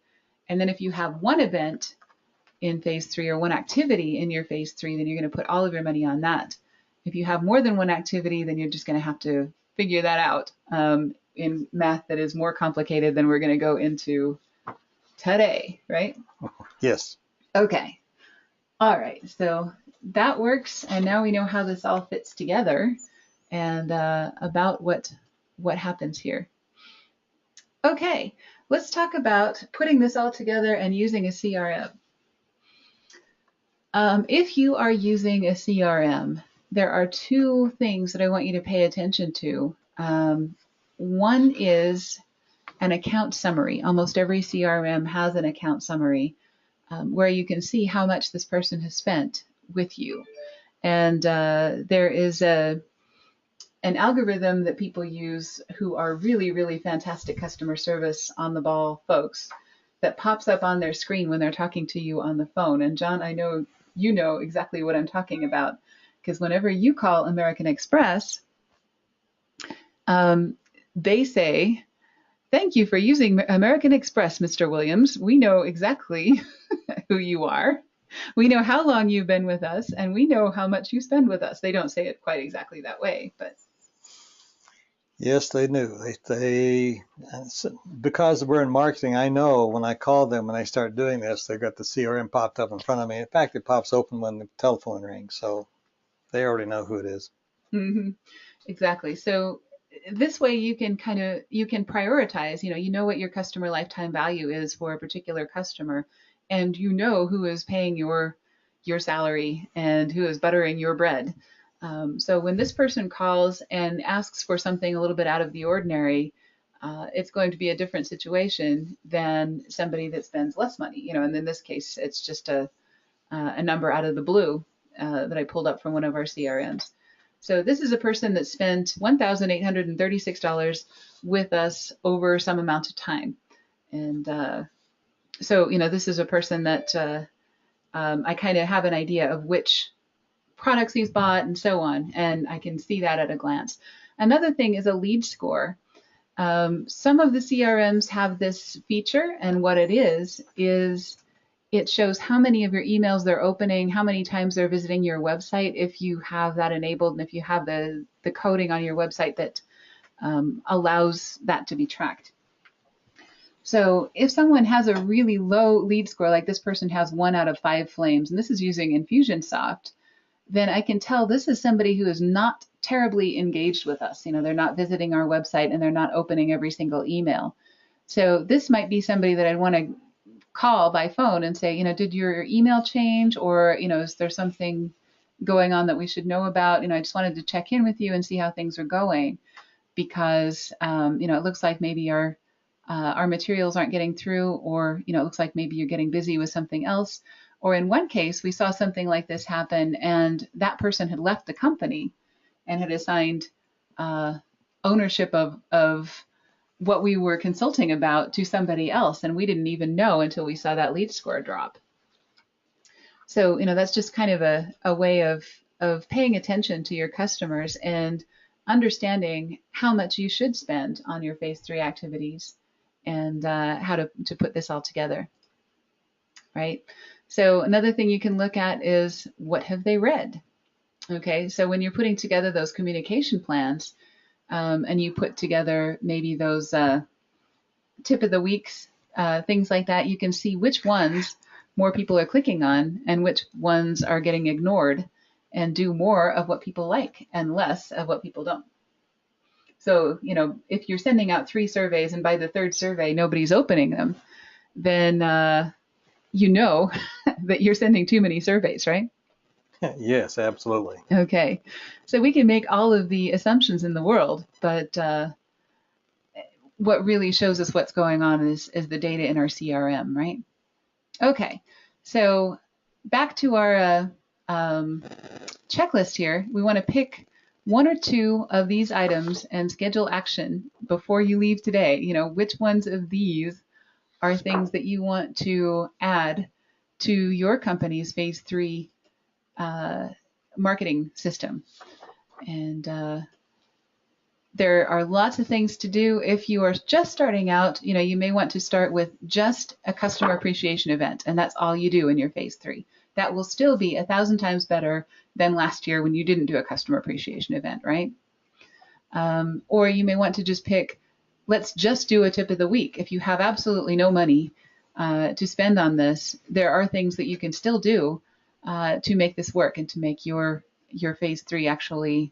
And then if you have one event in phase 3 or one activity in your phase 3, then you're going to put all of your money on that. If you have more than one activity, then you're just going to have to figure that out in math that is more complicated than we're going to go into today, right? Yes. Okay. All right. So that works. And now we know how this all fits together and about what happens here. Okay. Let's talk about putting this all together and using a CRM. If you are using a CRM, there are two things that I want you to pay attention to. One is an account summary. Almost every CRM has an account summary where you can see how much this person has spent with you. And there is an algorithm that people use who are really, really fantastic customer service on the ball folks that pops up on their screen when they're talking to you on the phone. And John, I know you know exactly what I'm talking about, because whenever you call American Express, they say, "Thank you for using American Express, Mr. Williams. We know exactly who you are. We know how long you've been with us, and we know how much you spend with us." They don't say it quite exactly that way, but yes, they do. They because we're in marketing, I know when I call them and I start doing this, they've got the CRM popped up in front of me. In fact, it pops open when the telephone rings, so they already know who it is. Hmm. Exactly. So this way you can prioritize, you know what your customer lifetime value is for a particular customer, and you know who is paying your salary and who is buttering your bread. So when this person calls and asks for something a little bit out of the ordinary, it's going to be a different situation than somebody that spends less money, and in this case, it's just a number out of the blue that I pulled up from one of our CRMs. So this is a person that spent $1,836 with us over some amount of time. And so, this is a person that I kind of have an idea of which products he's bought and so on, and I can see that at a glance. Another thing is a lead score. Some of the CRMs have this feature, and what it is it shows how many of your emails they're opening, how many times they're visiting your website, if you have that enabled, and if you have the coding on your website that allows that to be tracked. So if someone has a really low lead score, like this person has 1 out of 5 flames, and this is using Infusionsoft, then I can tell this is somebody who is not terribly engaged with us. They're not visiting our website and they're not opening every single email. So this might be somebody that I'd want to call by phone and say, did your email change, or, is there something going on that we should know about? I just wanted to check in with you and see how things are going, because, it looks like maybe our materials aren't getting through, or, it looks like maybe you're getting busy with something else. Or in one case, we saw something like this happen, and that person had left the company and had assigned ownership of what we were consulting about to somebody else, and we didn't even know until we saw that lead score drop. So, that's just kind of a way of paying attention to your customers and understanding how much you should spend on your phase 3 activities, and how to put this all together, right? So another thing you can look at is, what have they read? Okay, so when you're putting together those communication plans, and you put together maybe those tip of the weeks, things like that, you can see which ones more people are clicking on and which ones are getting ignored, and do more of what people like and less of what people don't. So, if you're sending out 3 surveys and by the 3rd survey nobody's opening them, then that you're sending too many surveys, right? Yes, absolutely. Okay, so we can make all of the assumptions in the world, but what really shows us what's going on is the data in our CRM, right? Okay, so back to our checklist here. We want to pick 1 or 2 of these items and schedule action before you leave today. Which ones of these are things that you want to add to your company's phase 3 marketing system. And there are lots of things to do. If you are just starting out, you may want to start with just a customer appreciation event, and that's all you do in your phase 3. That will still be 1,000 times better than last year when you didn't do a customer appreciation event, right? Or you may want to just pick, let's just do a tip of the week. If you have absolutely no money to spend on this, there are things that you can still do to make this work and to make your phase 3 actually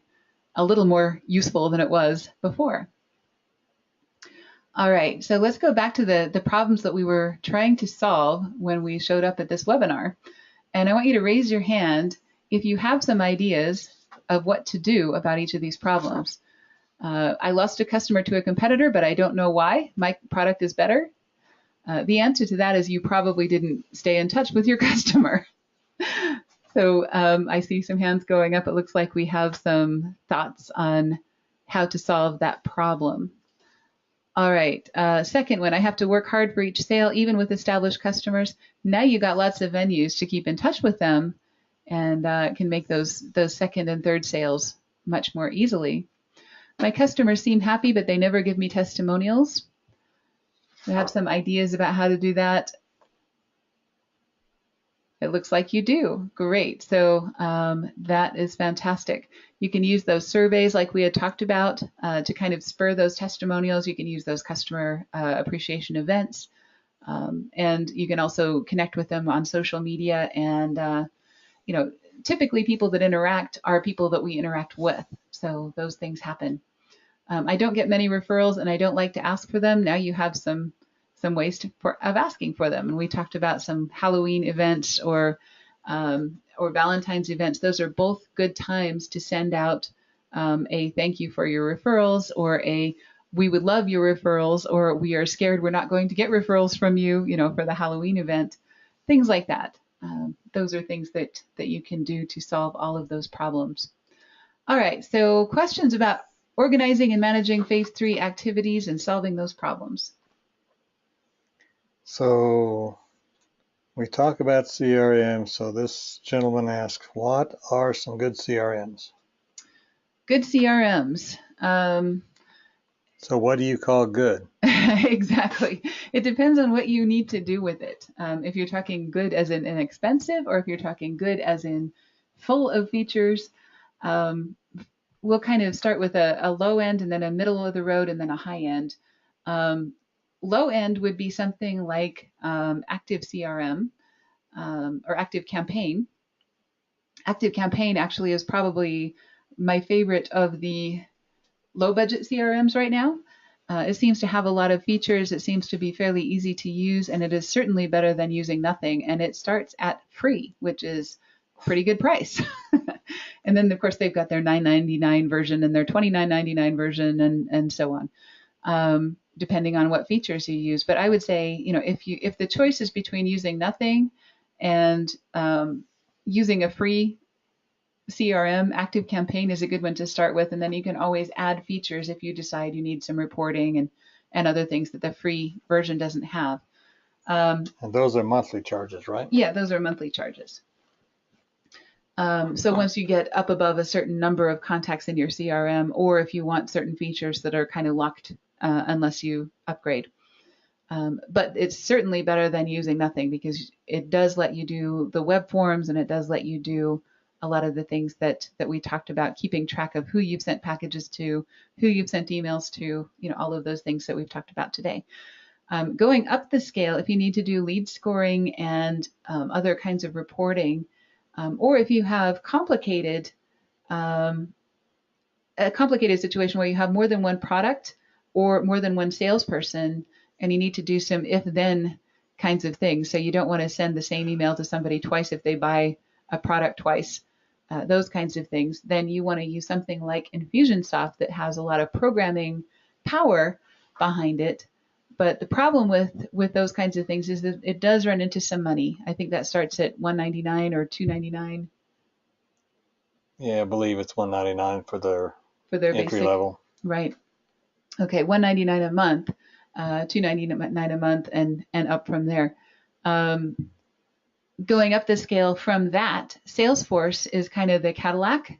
a little more useful than it was before. All right, so let's go back to the problems that we were trying to solve when we showed up at this webinar. And I want you to raise your hand if you have some ideas of what to do about each of these problems. I lost a customer to a competitor, but I don't know why. My product is better. The answer to that is you probably didn't stay in touch with your customer. So I see some hands going up. It looks like we have some thoughts on how to solve that problem. All right, second one, I have to work hard for each sale, even with established customers. Now you got lots of venues to keep in touch with them, and can make those second and third sales much more easily. My customers seem happy, but they never give me testimonials. I have some ideas about how to do that. It looks like you do. Great. So that is fantastic. You can use those surveys like we had talked about to kind of spur those testimonials. You can use those customer appreciation events. And you can also connect with them on social media. And, typically people that interact are people that we interact with. So those things happen. I don't get many referrals, and I don't like to ask for them. Now you have some ways of asking for them, and we talked about some Halloween events or Valentine's events. Those are both good times to send out a thank you for your referrals, or a we would love your referrals, or we are scared we're not going to get referrals from you, for the Halloween event, things like that. Those are things that you can do to solve all of those problems. All right, so questions about organizing and managing phase 3 activities and solving those problems. So we talk about CRMs. So this gentleman asks, what are some good CRMs? Good CRMs. So what do you call good? Exactly. It depends on what you need to do with it. If you're talking good as in inexpensive, or if you're talking good as in full of features, we'll kind of start with a low end, and then a middle of the road, and then a high end. Low end would be something like Active CRM or Active Campaign. Active Campaign actually is probably my favorite of the low budget CRMs right now. It seems to have a lot of features. It seems to be fairly easy to use, and it is certainly better than using nothing. And it starts at free, which is a pretty good price. And then, of course, they've got their $9.99 version and their $29.99 version, and so on, depending on what features you use. But I would say, if the choice is between using nothing and using a free CRM, Active Campaign is a good one to start with, and then you can always add features if you decide you need some reporting and other things that the free version doesn't have. And those are monthly charges, right? Yeah, those are monthly charges. So once you get up above a certain number of contacts in your CRM, or if you want certain features that are kind of locked unless you upgrade. But it's certainly better than using nothing, because it does let you do the web forms, and it does let you do a lot of the things that we talked about, keeping track of who you've sent packages to, who you've sent emails to, all of those things that we've talked about today. Going up the scale, if you need to do lead scoring and other kinds of reporting, or if you have a complicated situation where you have more than one product or more than one salesperson, and you need to do some if-then kinds of things. So you don't want to send the same email to somebody twice if they buy a product twice, those kinds of things. Then you want to use something like Infusionsoft that has a lot of programming power behind it. But the problem with those kinds of things is that it does run into some money. I think that starts at $199 or $299. Yeah, I believe it's $199 for their entry basic level. Right. Okay, $199 a month, $299 a month, and up from there. Going up the scale from that, Salesforce is kind of the Cadillac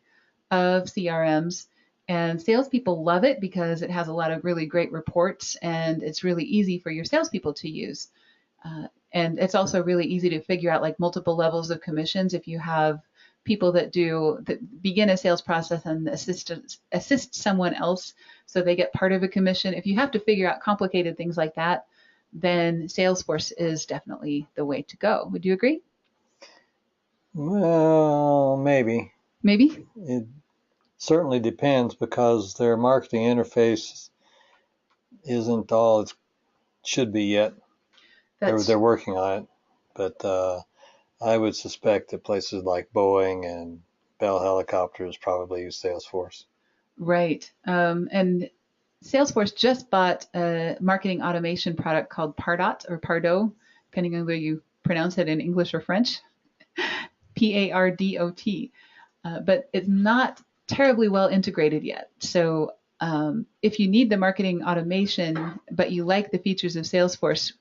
of CRMs, and salespeople love it because it has a lot of really great reports, and it's really easy for your salespeople to use. And it's also really easy to figure out like multiple levels of commissions if you have people that begin a sales process and assist someone else, so they get part of a commission. If you have to figure out complicated things like that, then Salesforce is definitely the way to go. Would you agree? Well, maybe. Maybe? It certainly depends, because their marketing interface isn't all it should be yet. They're working on it, but I would suspect that places like Boeing and Bell Helicopters probably use Salesforce. Right. And Salesforce just bought a marketing automation product called Pardot, or Pardot, depending on whether you pronounce it in English or French, Pardot. But it's not terribly well integrated yet. So if you need the marketing automation, but you like the features of Salesforce,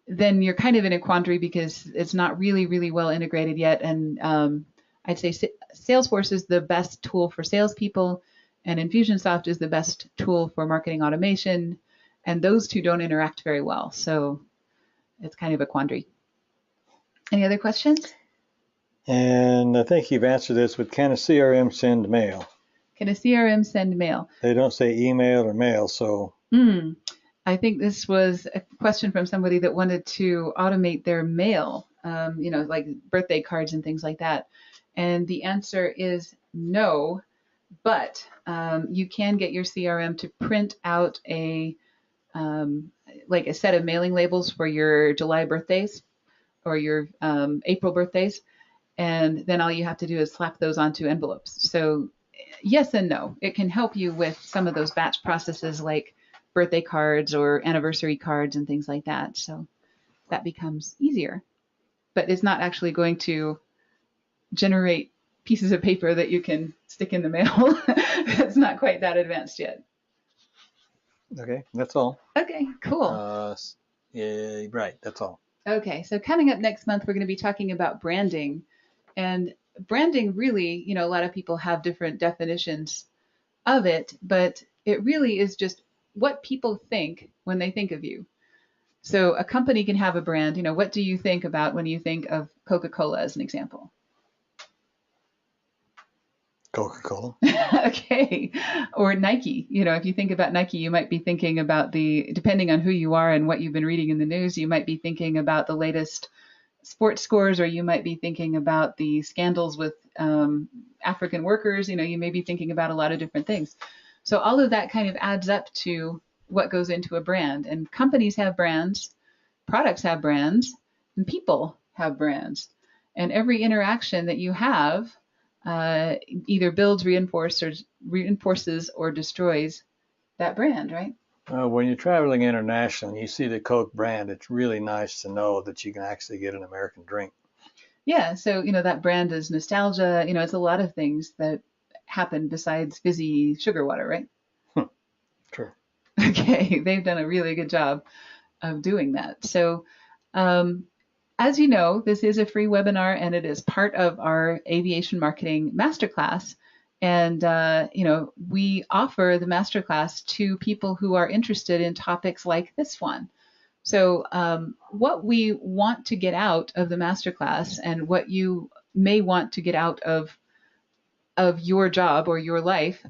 then you're kind of in a quandary because it's not really, really well integrated yet. And I'd say Salesforce is the best tool for salespeople, and Infusionsoft is the best tool for marketing automation. And those two don't interact very well. So it's kind of a quandary. Any other questions? And I think you've answered this, but can a CRM send mail? Can a CRM send mail? They don't say email or mail, so. I think this was a question from somebody that wanted to automate their mail, like birthday cards and things like that. And the answer is no. But you can get your CRM to print out like a set of mailing labels for your July birthdays or your April birthdays. And then all you have to do is slap those onto envelopes. So yes and no. It can help you with some of those batch processes like birthday cards or anniversary cards and things like that. So that becomes easier. But it's not actually going to generate pieces of paper that you can stick in the mail. It's not quite that advanced yet. Okay, that's all. Okay, cool. Yeah, right, that's all. Okay, so coming up next month, we're going to be talking about branding. And branding really, a lot of people have different definitions of it, but it really is just what people think when they think of you. So a company can have a brand. What do you think about when you think of Coca-Cola as an example? Coca-Cola. Okay. Or Nike. If you think about Nike, you might be thinking about depending on who you are and what you've been reading in the news, you might be thinking about the latest sports scores, or you might be thinking about the scandals with African workers. You may be thinking about a lot of different things. So all of that kind of adds up to what goes into a brand. And companies have brands, products have brands, and people have brands. And every interaction that you have either builds, reinforces, or destroys that brand, right? When you're traveling international and you see the Coke brand, it's really nice to know that you can actually get an American drink. Yeah, so that brand is nostalgia. It's a lot of things that happen besides fizzy sugar water, right? True. Okay, they've done a really good job of doing that. So, as you know, this is a free webinar and it is part of our aviation marketing masterclass. And, we offer the masterclass to people who are interested in topics like this one. So what we want to get out of the masterclass and what you may want to get out of your job or your life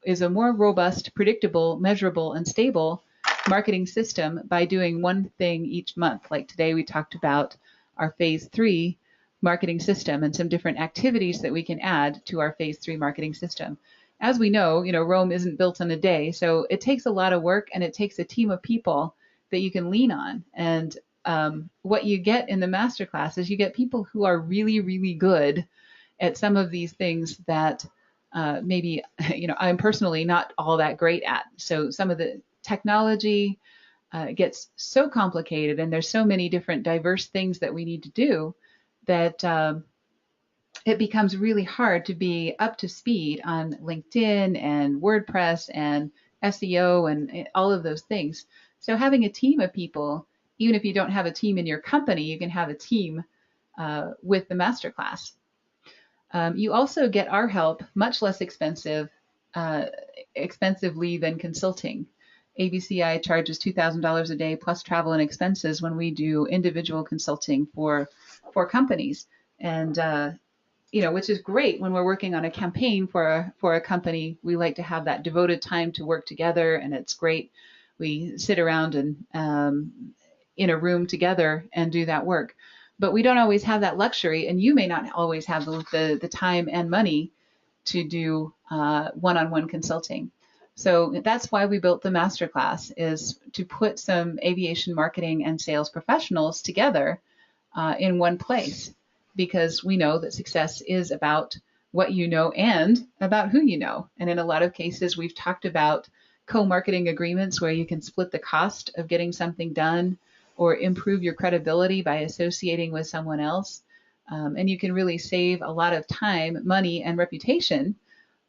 is a more robust, predictable, measurable, and stable marketing system by doing one thing each month. Like today we talked about our phase 3 marketing system and some different activities that we can add to our phase 3 marketing system. As we know, Rome isn't built in a day, so it takes a lot of work and it takes a team of people that you can lean on. And what you get in the masterclass is you get people who are really, really good at some of these things that maybe, I'm personally not all that great at. So some of the technology gets so complicated and there's so many different diverse things that we need to do that it becomes really hard to be up to speed on LinkedIn and WordPress and SEO and all of those things. So having a team of people, even if you don't have a team in your company, you can have a team with the masterclass. You also get our help much less expensively than consulting. ABCI charges $2,000 a day plus travel and expenses when we do individual consulting for companies, and which is great when we're working on a campaign for a company. We like to have that devoted time to work together, and it's great. We sit around and in a room together and do that work. But we don't always have that luxury, and you may not always have the time and money to do one-on-one consulting. So that's why we built the masterclass, is to put some aviation marketing and sales professionals together in one place, because we know that success is about what you know and about who you know. And in a lot of cases, we've talked about co-marketing agreements where you can split the cost of getting something done or improve your credibility by associating with someone else. And you can really save a lot of time, money, and reputation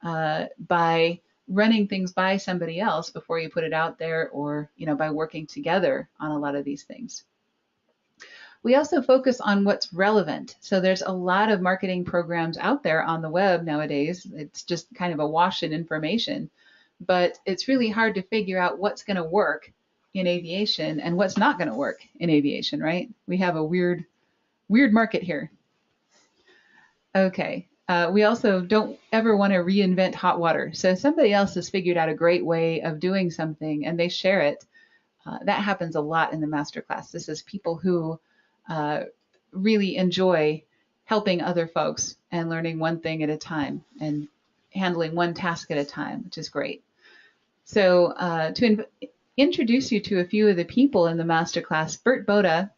by running things by somebody else before you put it out there, or by working together on a lot of these things. We also focus on what's relevant. So there's a lot of marketing programs out there on the web nowadays. It's just kind of a wash in information, but it's really hard to figure out what's going to work in aviation and what's not going to work in aviation, right? We have a weird market here. Okay. We also don't ever want to reinvent hot water. So if somebody else has figured out a great way of doing something and they share it, that happens a lot in the masterclass. This is people who really enjoy helping other folks and learning one thing at a time. And handling one task at a time, which is great. So to introduce you to a few of the people in the masterclass, Bert Boda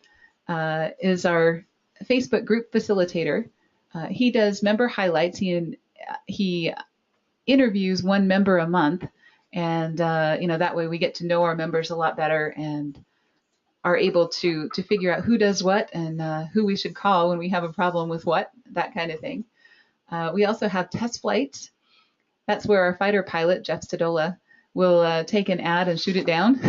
is our Facebook group facilitator. He does member highlights. He interviews one member a month, and that way we get to know our members a lot better and are able to figure out who does what and who we should call when we have a problem with what, that kind of thing. We also have test flights. That's where our fighter pilot, Jeff Stadola, will take an ad and shoot it down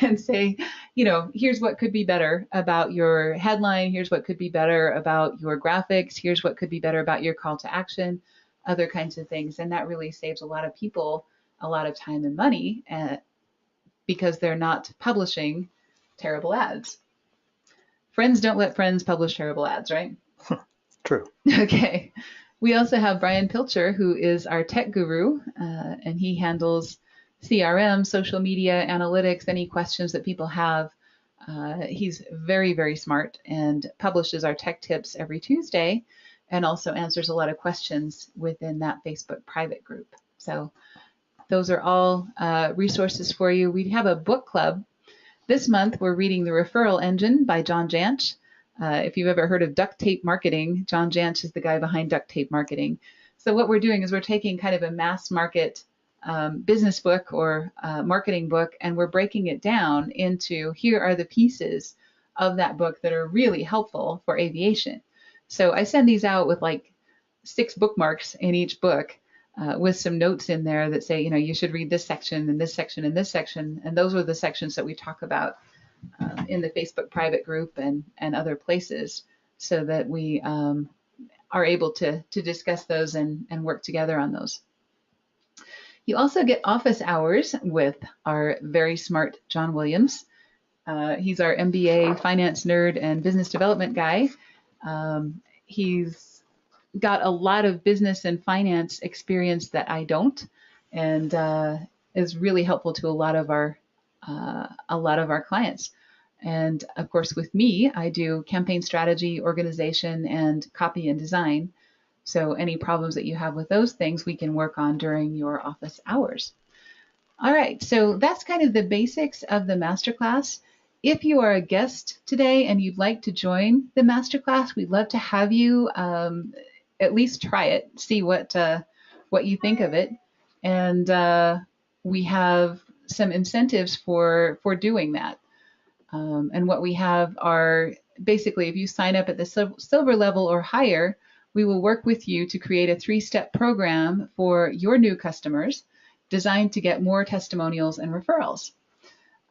and say, here's what could be better about your headline. Here's what could be better about your graphics. Here's what could be better about your call to action, other kinds of things. And that really saves a lot of people a lot of time and money because they're not publishing terrible ads. Friends don't let friends publish terrible ads, right? True. Okay. We also have Brian Pilcher, who is our tech guru, and he handles CRM, social media, analytics, any questions that people have. He's very, very smart and publishes our tech tips every Tuesday and also answers a lot of questions within that Facebook private group. So those are all resources for you. We have a book club. This month, we're reading The Referral Engine by John Jantsch. If you've ever heard of duct tape marketing, John Jantsch is the guy behind duct tape marketing. So what we're doing is we're taking kind of a mass market business book or marketing book, and we're breaking it down into here are the pieces of that book that are really helpful for aviation. So I send these out with like 6 bookmarks in each book with some notes in there that say, you should read this section and this section and this section. And those are the sections that we talk about in the Facebook private group and other places so that we are able to discuss those and work together on those. You also get office hours with our very smart John Williams. He's our MBA finance nerd and business development guy. He's got a lot of business and finance experience that I don't, and is really helpful to a lot of our clients. And of course, with me, I do campaign strategy, organization, and copy and design. So any problems that you have with those things, we can work on during your office hours. All right, so that's kind of the basics of the masterclass. If you are a guest today and you'd like to join the masterclass, we'd love to have you at least try it, see what you think of it. And we have some incentives for doing that. And what we have are basically, if you sign up at the silver level or higher, we will work with you to create a 3-step program for your new customers designed to get more testimonials and referrals.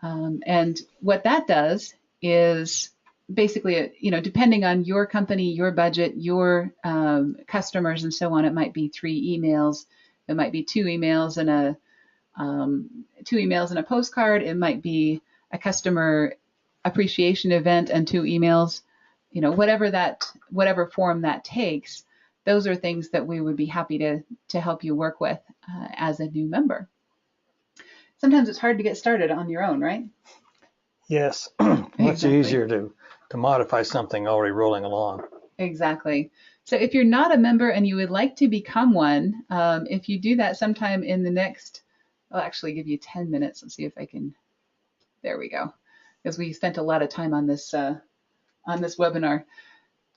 And what that does is basically, depending on your company, your budget, your customers, and so on, it might be 3 emails. It might be 2 emails and a postcard. It might be a customer appreciation event and 2 emails. Whatever form that takes, those are things that we would be happy to help you work with as a new member. Sometimes it's hard to get started on your own, right? Yes, much easier to modify something already rolling along. Exactly. So if you're not a member and you would like to become one, if you do that sometime in the next, I'll actually give you 10 minutes. Let's see if I can, there we go. Because we spent a lot of time on this webinar.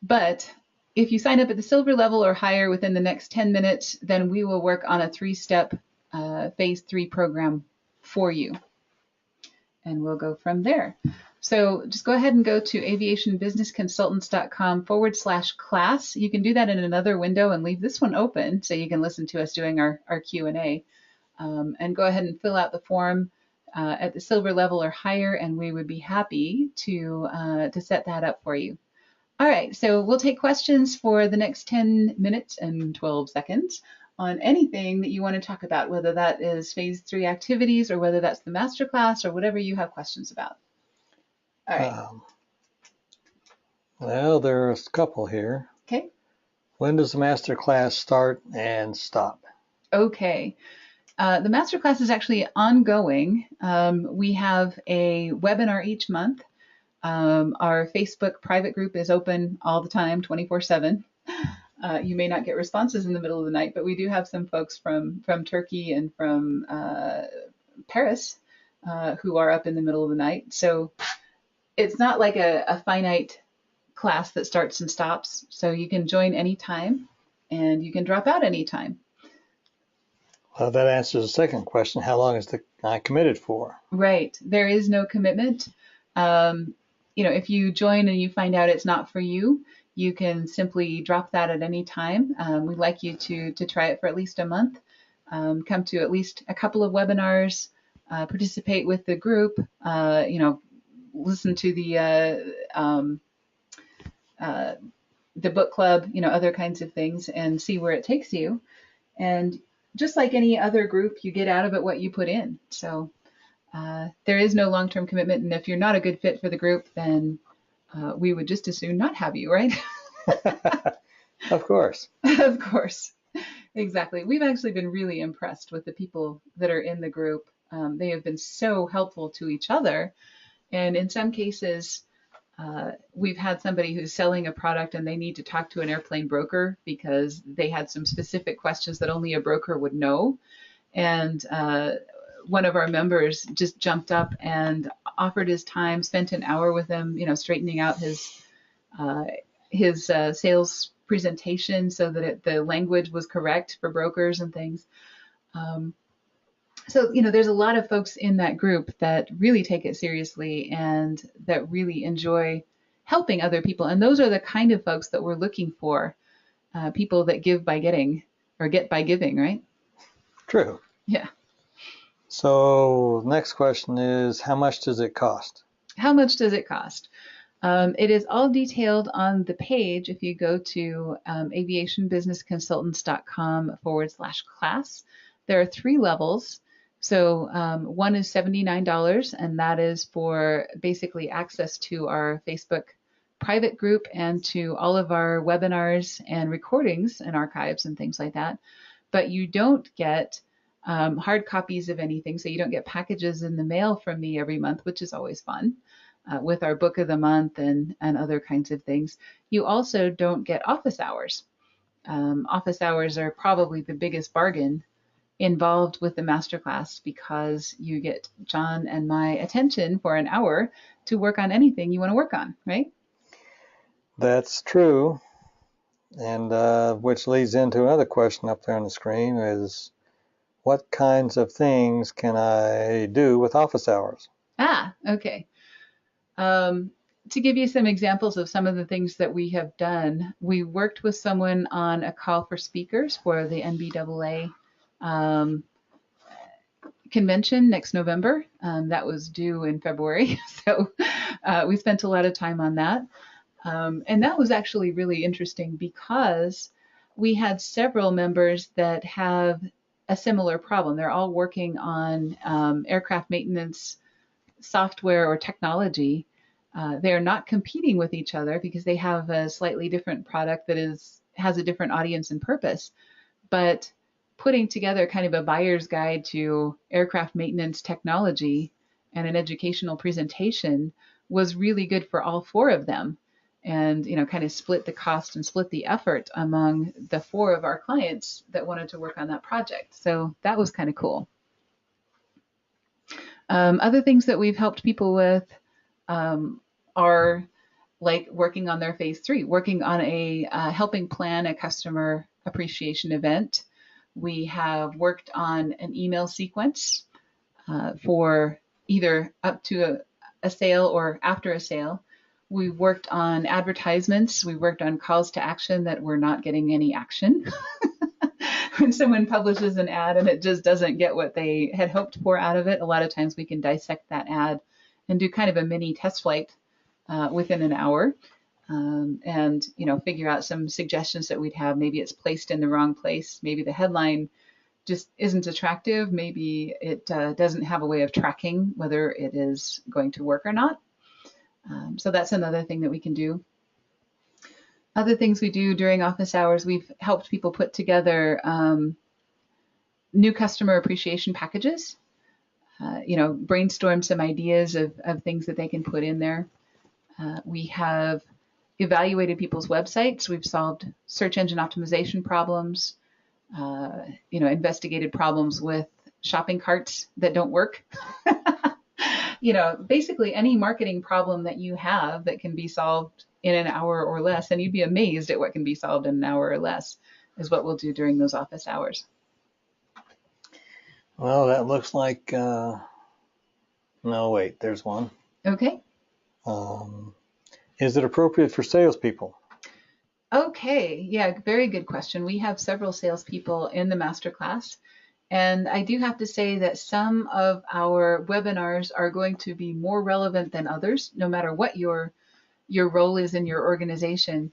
But if you sign up at the silver level or higher within the next 10 minutes, then we will work on a 3-step phase 3 program for you. And we'll go from there. So just go ahead and go to aviationbusinessconsultants.com/class. You can do that in another window and leave this one open so you can listen to us doing our Q&A. And go ahead and fill out the form at the silver level or higher, and we would be happy to set that up for you. All right, so we'll take questions for the next 10 minutes and 12 seconds on anything that you want to talk about, whether that is phase 3 activities or whether that's the masterclass or whatever you have questions about. All right. Well, there's a couple here. Okay. When does the masterclass start and stop? Okay. The masterclass is actually ongoing. We have a webinar each month. Our Facebook private group is open all the time, 24/7. You may not get responses in the middle of the night, but we do have some folks from Turkey and from Paris who are up in the middle of the night. So it's not like a finite class that starts and stops. So you can join anytime and you can drop out anytime. Well, that answers the second question. How long is the guy committed for? Right. There is no commitment. If you join and you find out it's not for you, you can simply drop that at any time. We'd like you to try it for at least a month. Come to at least a couple of webinars, participate with the group, listen to the book club, other kinds of things, and see where it takes you. And just like any other group, you get out of it what you put in. So there is no long-term commitment. And if you're not a good fit for the group, then we would just as soon not have you, right? Of course. Of course. Exactly. We've actually been really impressed with the people that are in the group. They have been so helpful to each other. And in some cases, we've had somebody who's selling a product and they need to talk to an airplane broker because they had some specific questions that only a broker would know. And one of our members just jumped up and offered his time, spent an hour with him, straightening out his sales presentation so that the language was correct for brokers and things. So, there's a lot of folks in that group that really take it seriously and that really enjoy helping other people. And those are the kind of folks that we're looking for, people that give by getting or get by giving, right? True. Yeah. So next question is, how much does it cost? How much does it cost? It is all detailed on the page if you go to aviationbusinessconsultants.com/class. There are 3 levels. So one is $79, and that is for basically access to our Facebook private group and to all of our webinars and recordings and archives and things like that. But you don't get hard copies of anything. So you don't get packages in the mail from me every month, which is always fun, with our book of the month and other kinds of things. You also don't get office hours. Office hours are probably the biggest bargain involved with the masterclass because you get John and my attention for an hour to work on anything you want to work on, right? That's true. And which leads into another question up there on the screen is, what kinds of things can I do with office hours? Okay. To give you some examples of some of the things that we have done, we worked with someone on a call for speakers for the NBAA convention next November. That was due in February. So we spent a lot of time on that. And that was actually really interesting because we had several members that have a similar problem. They're all working on aircraft maintenance software or technology. They're not competing with each other because they have a slightly different product that has a different audience and purpose. But putting together kind of a buyer's guide to aircraft maintenance technology and an educational presentation was really good for all 4 of them. And, kind of split the cost and split the effort among the 4 of our clients that wanted to work on that project. So that was kind of cool. Other things that we've helped people with are like working on their phase 3, working on helping plan a customer appreciation event. We have worked on an email sequence for either up to a sale or after a sale. We worked on advertisements. We worked on calls to action that were not getting any action. When someone publishes an ad and it just doesn't get what they had hoped for out of it, a lot of times we can dissect that ad and do kind of a mini test flight within an hour and figure out some suggestions that we'd have. Maybe it's placed in the wrong place. Maybe the headline just isn't attractive. Maybe it doesn't have a way of tracking whether it is going to work or not. So that's another thing that we can do. Other things we do during office hours, we've helped people put together new customer appreciation packages, brainstorm some ideas of things that they can put in there. We have evaluated people's websites. We've solved search engine optimization problems, investigated problems with shopping carts that don't work. Basically any marketing problem that you have that can be solved in an hour or less, and you'd be amazed at what can be solved in an hour or less, is what we'll do during those office hours. Well, that looks like, no, wait, there's one. Okay. Is it appropriate for salespeople? Okay, yeah, very good question. We have several salespeople in the masterclass, and I do have to say that some of our webinars are going to be more relevant than others, no matter what your role is in your organization.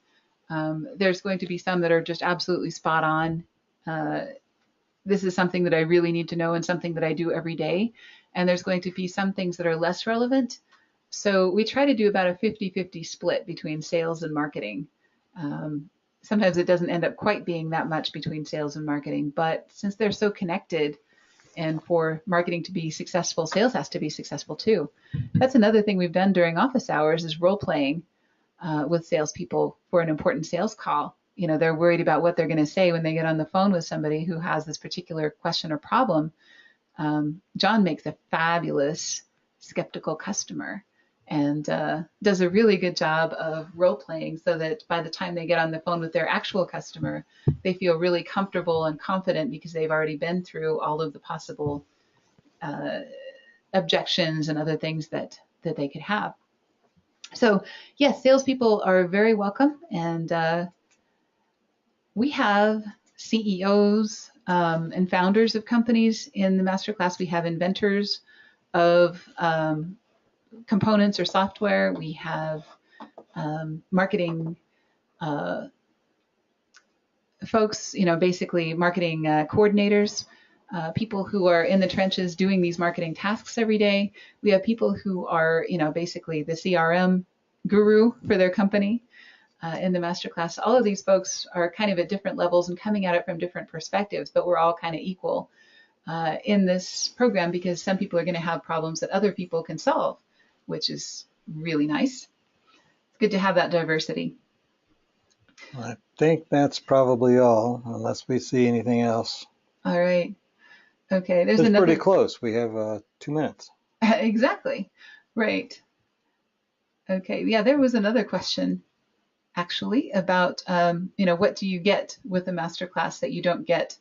There's going to be some that are just absolutely spot on. This is something that I really need to know and something that I do every day. And there's going to be some things that are less relevant. So we try to do about a 50-50 split between sales and marketing. Sometimes it doesn't end up quite being that much between sales and marketing, but since they're so connected, and for marketing to be successful, sales has to be successful too. That's another thing we've done during office hours is role playing with salespeople for an important sales call. They're worried about what they're going to say when they get on the phone with somebody who has this particular question or problem. John makes a fabulous skeptical customer and does a really good job of role playing so that by the time they get on the phone with their actual customer, they feel really comfortable and confident because they've already been through all of the possible objections and other things that they could have. So yes, salespeople are very welcome, and we have CEOs and founders of companies in the masterclass. We have inventors of components or software. We have marketing folks, basically marketing coordinators, people who are in the trenches doing these marketing tasks every day. We have people who are, basically the CRM guru for their company in the masterclass. All of these folks are kind of at different levels and coming at it from different perspectives, but we're all kind of equal in this program because some people are going to have problems that other people can solve, which is really nice. It's good to have that diversity. I think that's probably all, unless we see anything else. All right. Okay. It's pretty close. We have 2 minutes. Exactly. Right. Okay. Yeah, there was another question actually about, what do you get with the masterclass that you don't get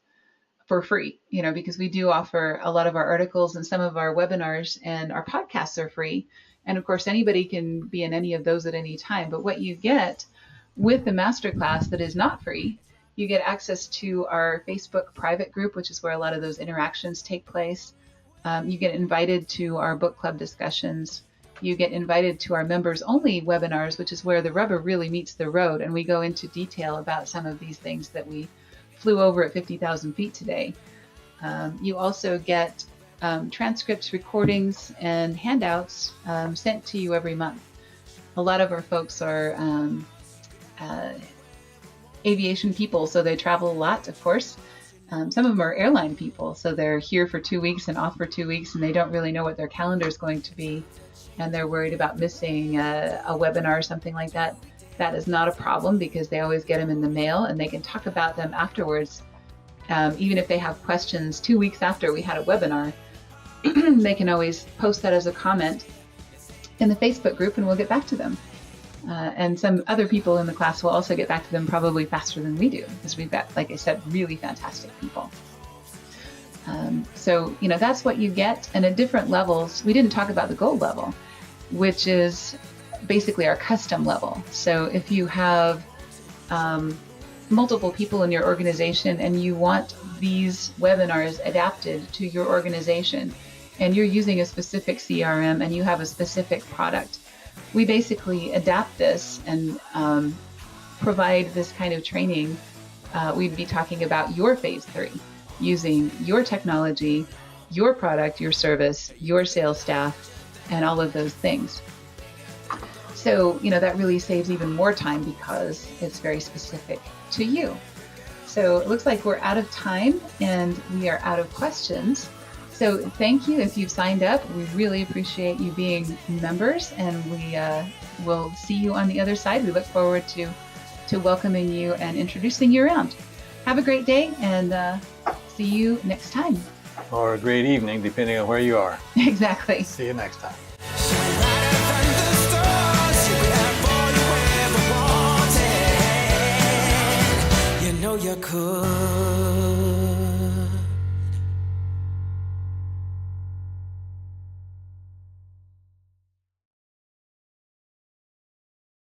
for free? Because we do offer a lot of our articles and some of our webinars and our podcasts are free. And of course, anybody can be in any of those at any time. But what you get with the masterclass that is not free, you get access to our Facebook private group, which is where a lot of those interactions take place. You get invited to our book club discussions. You get invited to our members only webinars, which is where the rubber really meets the road. And we go into detail about some of these things that we flew over at 50,000 feet today. You also get transcripts, recordings, and handouts sent to you every month. A lot of our folks are aviation people, so they travel a lot, of course. Some of them are airline people, so they're here for 2 weeks and off for 2 weeks, and they don't really know what their calendar is going to be, and they're worried about missing a webinar or something like that. That is not a problem because they always get them in the mail, and they can talk about them afterwards. Even if they have questions 2 weeks after we had a webinar, they can always post that as a comment in the Facebook group, and we'll get back to them. And some other people in the class will also get back to them probably faster than we do because we've got, like I said, really fantastic people. So, that's what you get. And at different levels, we didn't talk about the gold level, which is basically our custom level. So if you have multiple people in your organization and you want these webinars adapted to your organization and you're using a specific CRM and you have a specific product, we basically adapt this and provide this kind of training. We'd be talking about your phase 3, using your technology, your product, your service, your sales staff, and all of those things. So, that really saves even more time because it's very specific to you. So it looks like we're out of time and we are out of questions. So thank you if you've signed up. We really appreciate you being members, and we we'll see you on the other side. We look forward to welcoming you and introducing you around. Have a great day, and see you next time. Or a great evening, depending on where you are. Exactly. See you next time. You know you could.